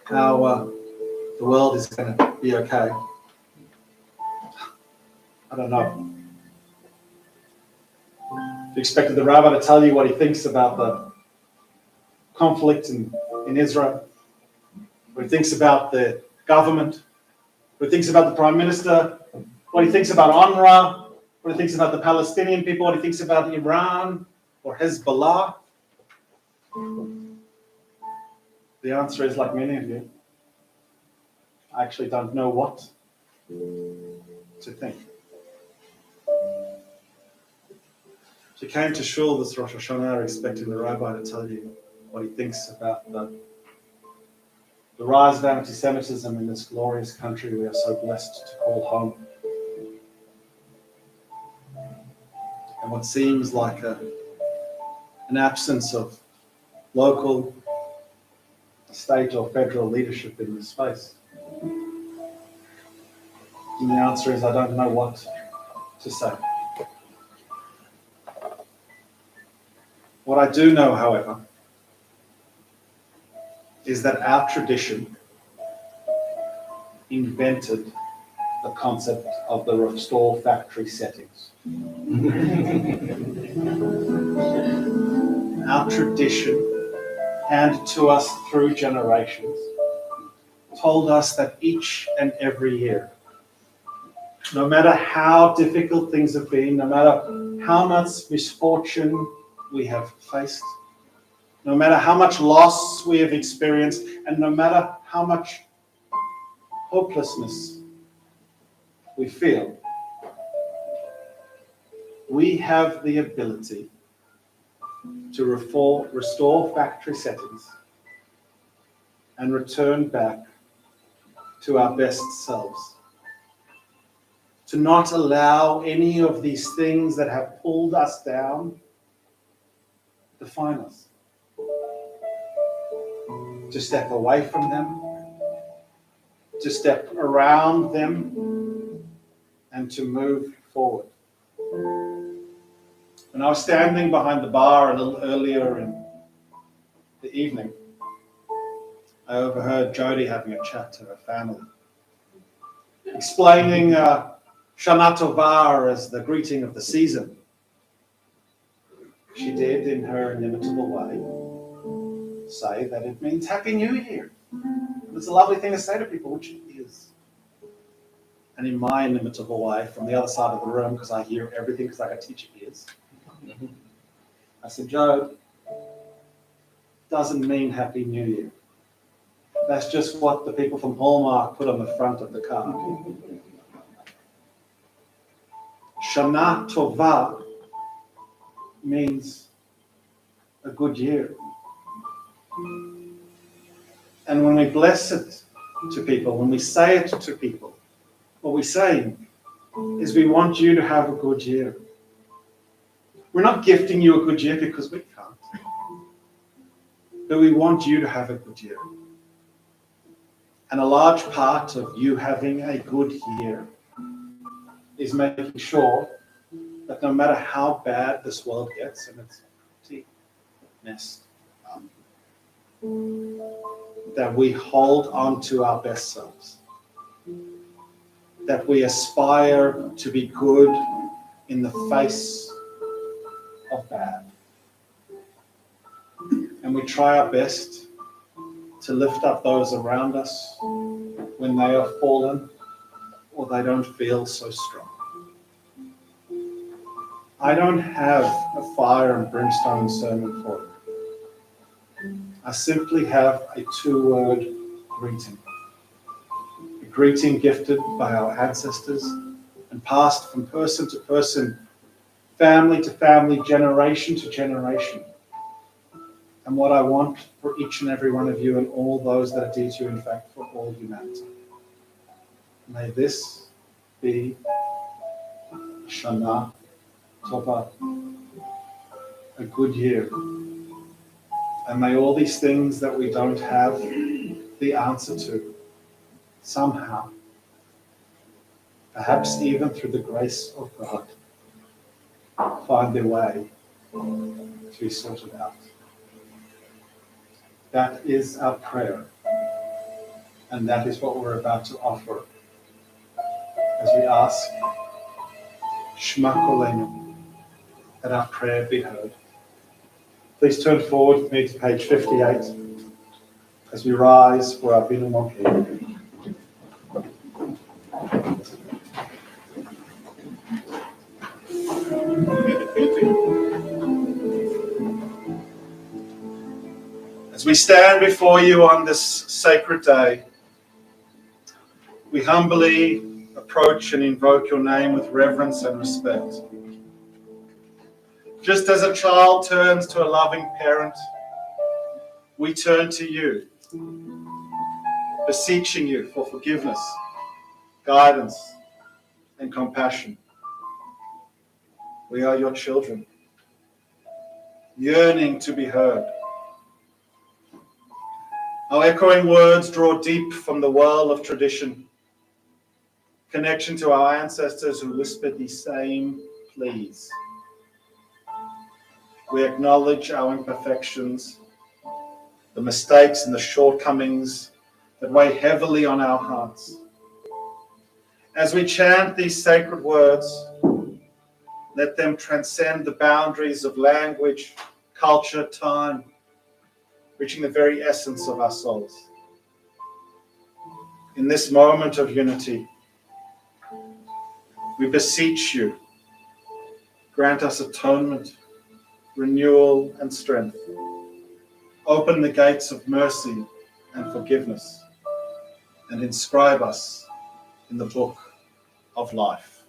Speaker 5: how the world is going to be okay, I don't know. If you expected the rabbi to tell you what he thinks about the conflict in Israel, what he thinks about the government, what he thinks about the prime minister, what he thinks about UNRWA, what he thinks about the Palestinian people, what he thinks about Iran or Hezbollah, the answer is, like many of you, I actually don't know what to think. If you came to shul this Rosh Hashanah expecting the rabbi to tell you what he thinks about the rise of anti-Semitism in this glorious country we are so blessed to call home, and what seems like an absence of local, state or federal leadership in this space, and the answer is I don't know what to say. What I do know, however, is that our tradition invented the concept of the restore factory settings. Our tradition, handed to us through generations, told us that each and every year, no matter how difficult things have been, no matter how much misfortune we have faced, no matter how much loss we have experienced, and no matter how much hopelessness we feel, we have the ability to restore factory settings and return back to our best selves. To not allow any of these things that have pulled us down define us. To step away from them, to step around them, and to move forward. When I was standing behind the bar a little earlier in the evening, I overheard Jody having a chat to her family, explaining Shana Tova as the greeting of the season. She did, in her inimitable way, say that it means Happy New Year. It's a lovely thing to say to people, which it is. And in my inimitable way, from the other side of the room, because I hear everything, because I got teacher ears, I said, Joe, doesn't mean Happy New Year. That's just what the people from Hallmark put on the front of the card. Shana Tova means a good year. And when we bless it to people, when we say it to people, what we're saying is we want you to have a good year. We're not gifting you a good year because we can't. But we want you to have a good year. And a large part of you having a good year is making sure that no matter how bad this world gets, and it's pretty messed up, that we hold on to our best selves. That we aspire to be good in the face of bad. And we try our best to lift up those around us when they are fallen or they don't feel so strong. I don't have a fire and brimstone sermon for you. I simply have a 2-word greeting. A greeting gifted by our ancestors and passed from person to person, family to family, generation to generation. And what I want for each and every one of you and all those that are dear to you, in fact, for all humanity. May this be Shana Tova, a good year. And may all these things that we don't have the answer to, somehow, perhaps even through the grace of God, find their way to be sorted out. That is our prayer. And that is what we're about to offer as we ask Shema Kolenu, that our prayer be heard. Please turn forward with me to page 58 as we rise for our Binu Monkey. As we stand before you on this sacred day, we humbly approach and invoke your name with reverence and respect. Just as a child turns to a loving parent, we turn to you, beseeching you for forgiveness, guidance, and compassion. We are your children, yearning to be heard. Our echoing words draw deep from the well of tradition, connection to our ancestors who whispered these same pleas. We acknowledge our imperfections, the mistakes and the shortcomings that weigh heavily on our hearts. As we chant these sacred words, let them transcend the boundaries of language, culture, time, reaching the very essence of our souls. In this moment of unity, we beseech you, grant us atonement, renewal, and strength. Open the gates of mercy and forgiveness, and inscribe us in the book of life.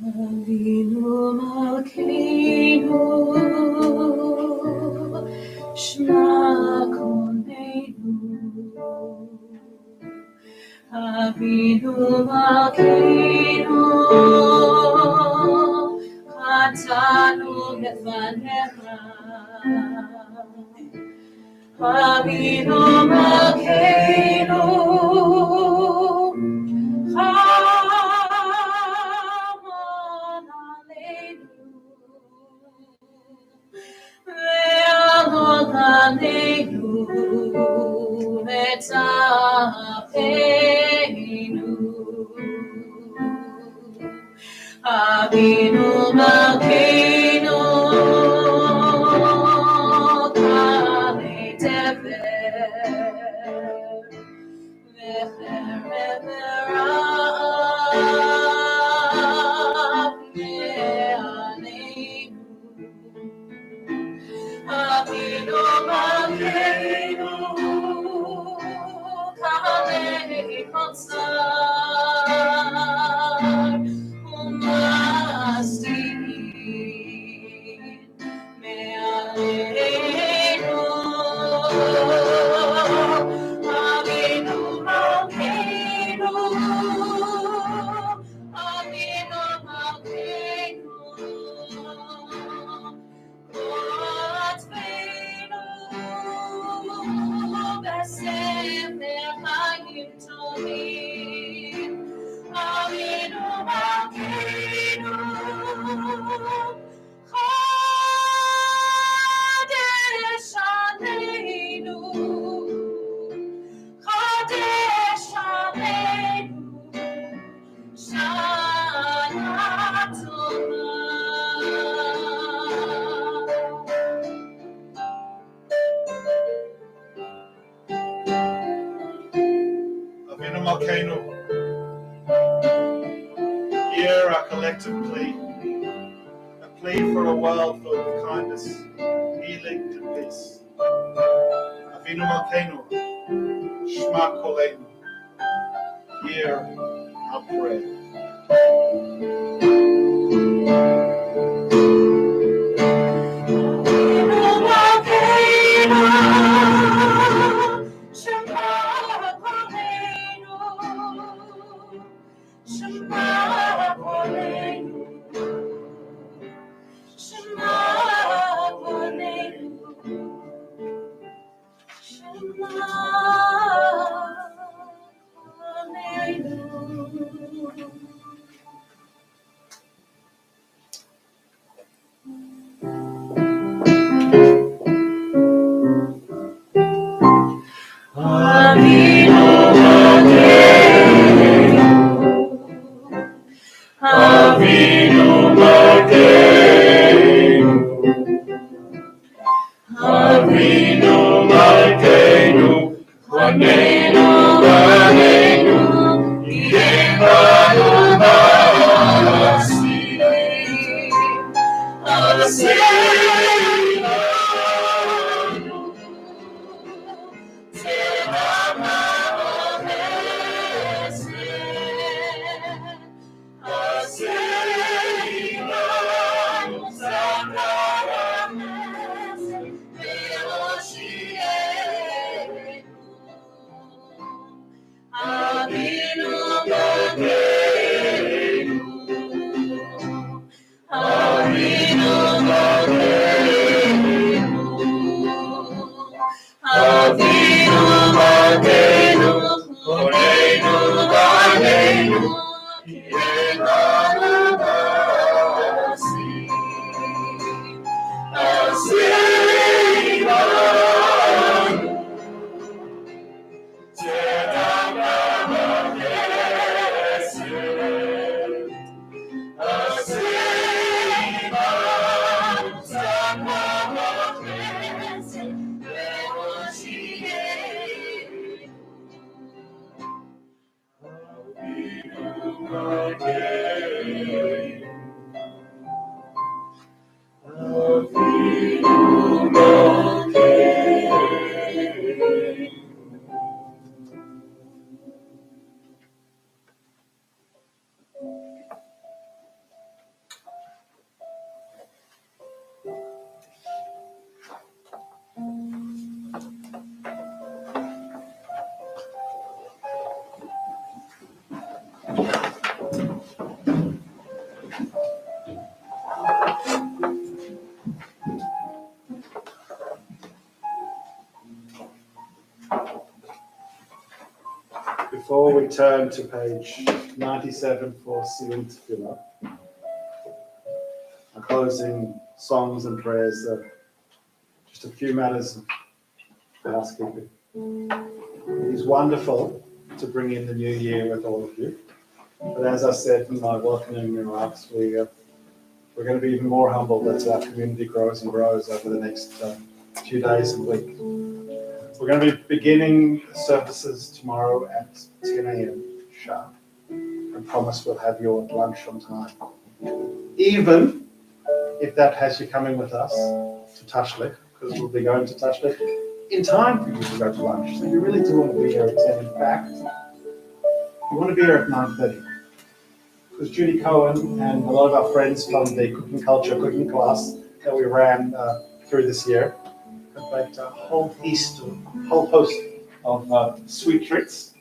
Speaker 8: Avinu Malkeinu, Shema Konenu. Avinu Malkeinu, Chatanu Lefanecha. Avinu Malkeinu, Avinu Malkeinu, Kale Tever, Ve'erev Rav Me'aleinu. Avinu Malkeinu, Kale Kotzar, Umastin Me'aleinu.
Speaker 5: Avinu Malkeinu, hear our collective plea, a plea for a world full of kindness, healing, and peace. Avinu Malkeinu, Shma Koleinu, hear our prayer. Before we turn to page 97 for Siyum Tefillah, our closing songs and prayers, just a few matters of housekeeping. It is wonderful to bring in the new year with all of you, but as I said in my welcoming remarks, we're going to be even more humbled as our community grows and grows over the next few days and week. We're going to be beginning services tomorrow at 10 a.m. sharp. I promise we'll have you at lunch on time. Even if that has you coming with us to Tashlik, because we'll be going to Tashlik in time for you to go to lunch. So you really do want to be here at 10. In fact, you want to be here at 9:30. Because Judy Cohen and a lot of our friends from the cooking culture cooking class that we ran through this year have baked a whole host of sweet treats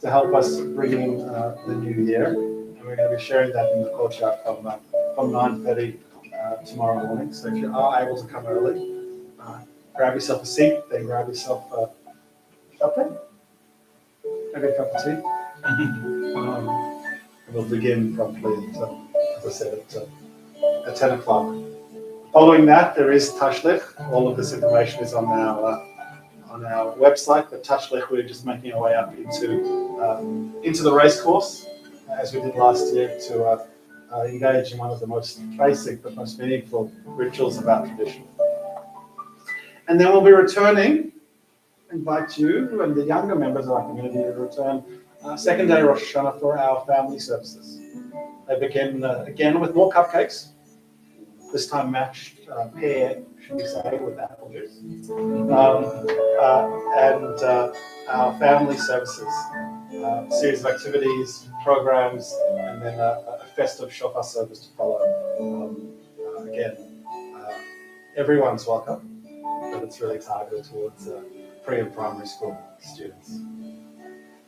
Speaker 5: to help us bring in the new year. And we're going to be sharing that in the courtyard from 9:30 tomorrow morning. So if you are able to come early, grab yourself a seat, then grab yourself something, maybe a cup of tea. And we'll begin promptly at, as I said, at 10 o'clock. Following that, there is Tashlich. All of this information is on our website. But Tashlich, we're just making our way up into the race course, as we did last year, to engage in one of the most basic but most meaningful rituals about tradition. And then we'll be returning. Invite you and the younger members of our community to return second day Rosh Hashanah for our family services. They begin again with more cupcakes. This time matched pear, should we say, with apple juice. And our family services, series of activities, programs, and then a festive shofar service to follow. Again, everyone's welcome, but it's really targeted towards pre and primary school students.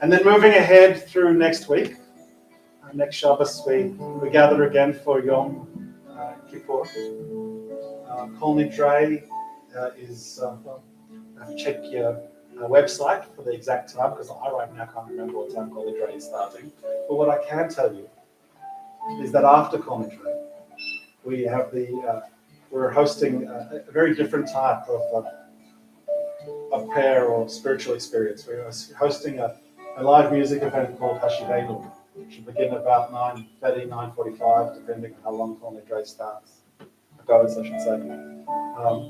Speaker 5: And then moving ahead through next week, next Shabbos, we gather again for Yom Kippur. Kol Nidrei is, check your website for the exact time, because I right now can't remember what time Kol Nidrei is starting. But what I can tell you is that after Kol Nidrei, we have we're hosting a very different type of prayer or spiritual experience. We're hosting a live music event called Shtiebel, which will begin about 9:30, 9:45, depending on how long Kol Nidrei starts. Goes, I should say,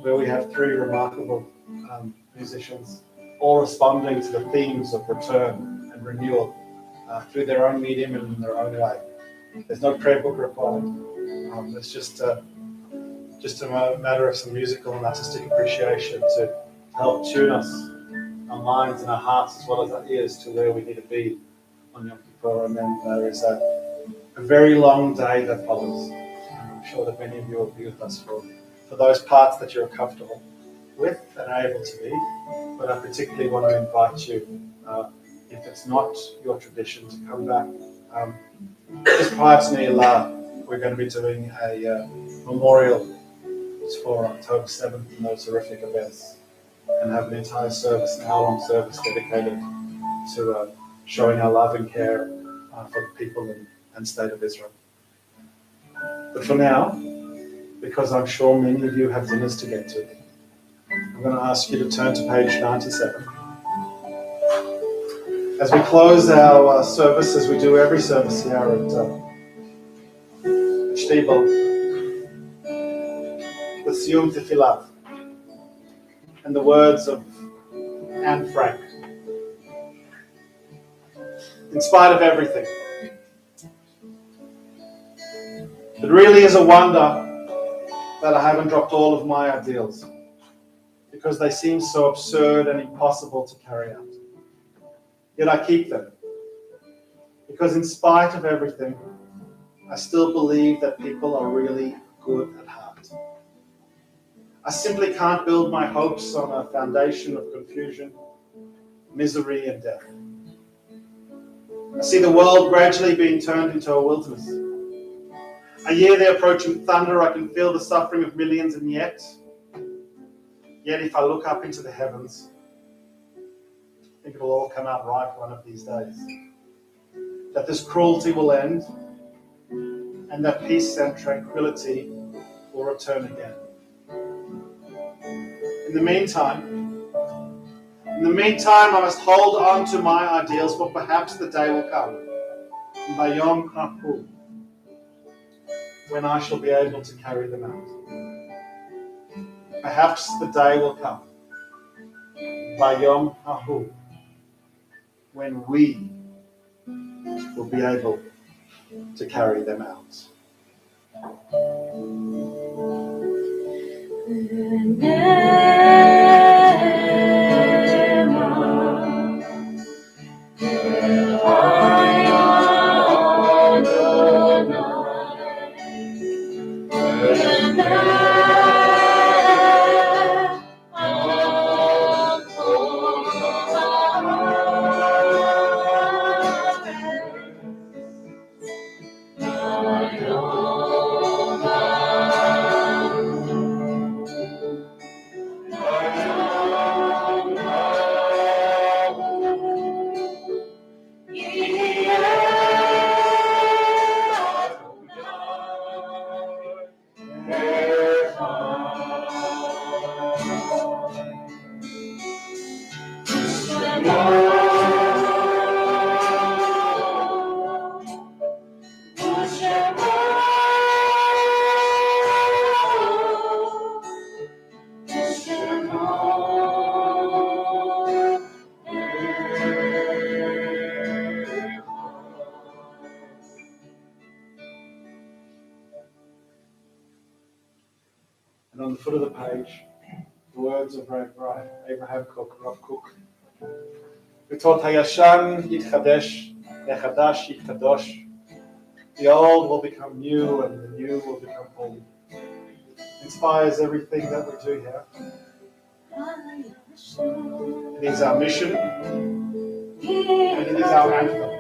Speaker 5: where we have three remarkable musicians, all responding to the themes of return and renewal through their own medium and in their own way. There's no prayer book required. It's just a matter of some musical and artistic appreciation to help tune us, our minds and our hearts as well as our ears, to where we need to be on Yom Kippur. And then there is a very long day that follows. I'm sure that many of you will be with us for those parts that you're comfortable with and are able to be. But I particularly want to invite you, if it's not your tradition, to come back. Just prior to Ne'ilah, we're going to be doing a memorial for October 7th and those horrific events, and have an entire service, an hour-long service dedicated to showing our love and care for the people and state of Israel. But for now, because I'm sure many of you have dinners to get to, I'm going to ask you to turn to page 97. As we close our service, as we do every service here at Shtiebel, with Siyum Tefillah and the words of Anne Frank. In spite of everything, it really is a wonder that I haven't dropped all of my ideals, because they seem so absurd and impossible to carry out. Yet I keep them, because in spite of everything, I still believe that people are really good at heart. I simply can't build my hopes on a foundation of confusion, misery, and death. I see the world gradually being turned into a wilderness. I hear the approaching thunder, I can feel the suffering of millions, and yet if I look up into the heavens, I think it'll all come out right one of these days. That this cruelty will end, and that peace and tranquility will return again. In the meantime, I must hold on to my ideals, for perhaps the day will come, Bayom Hahu, when I shall be able to carry them out. Perhaps the day will come, Bayom Hahu, when we will be able to carry them out. And on the foot of the page, the words of Abraham Cook, Rav Cook. V'tot hayashan yitchadesh, v'chadash yitkadosh. The old will become new and the new will become old. Inspires everything that we do here. It is our mission and it is our anthem.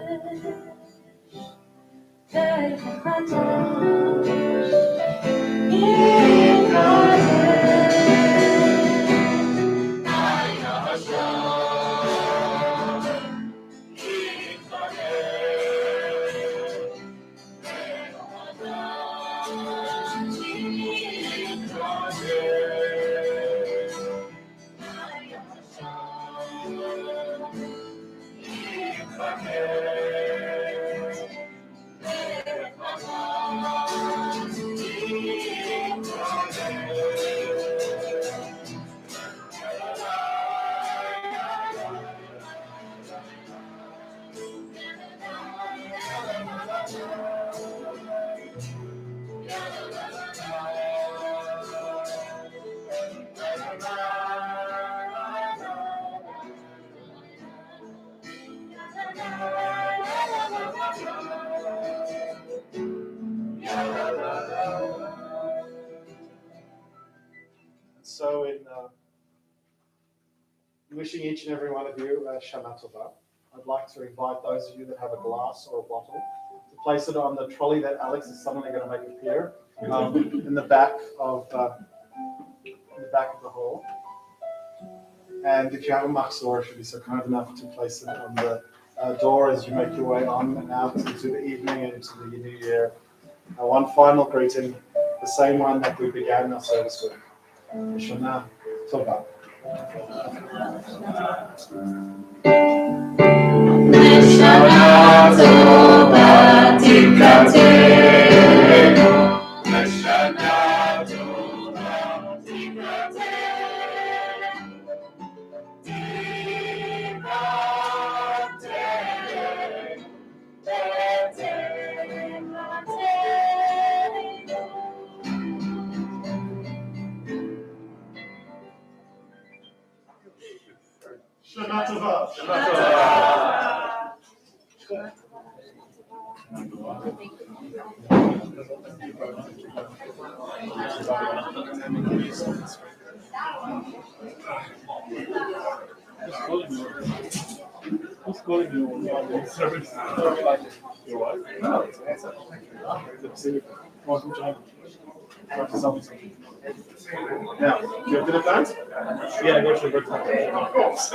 Speaker 5: So in wishing each and every one of you Shana Tova, I'd like to invite those of you that have a glass or a bottle to place it on the trolley that Alex is suddenly going to make appear in the back of the hall. And if you have a machzor, should be so kind enough to place it on the door as you make your way on and out into the evening and into the new year. One final greeting, the same one that we began our service with. Shana Tova.
Speaker 8: Shana Tova Tikatenu. Shana Tova
Speaker 5: Shana Tova.
Speaker 6: Who's calling you on the service? Your wife? No, it's
Speaker 5: Now, do you have good advance?
Speaker 6: Yeah, I got your birthday.
Speaker 5: Of course.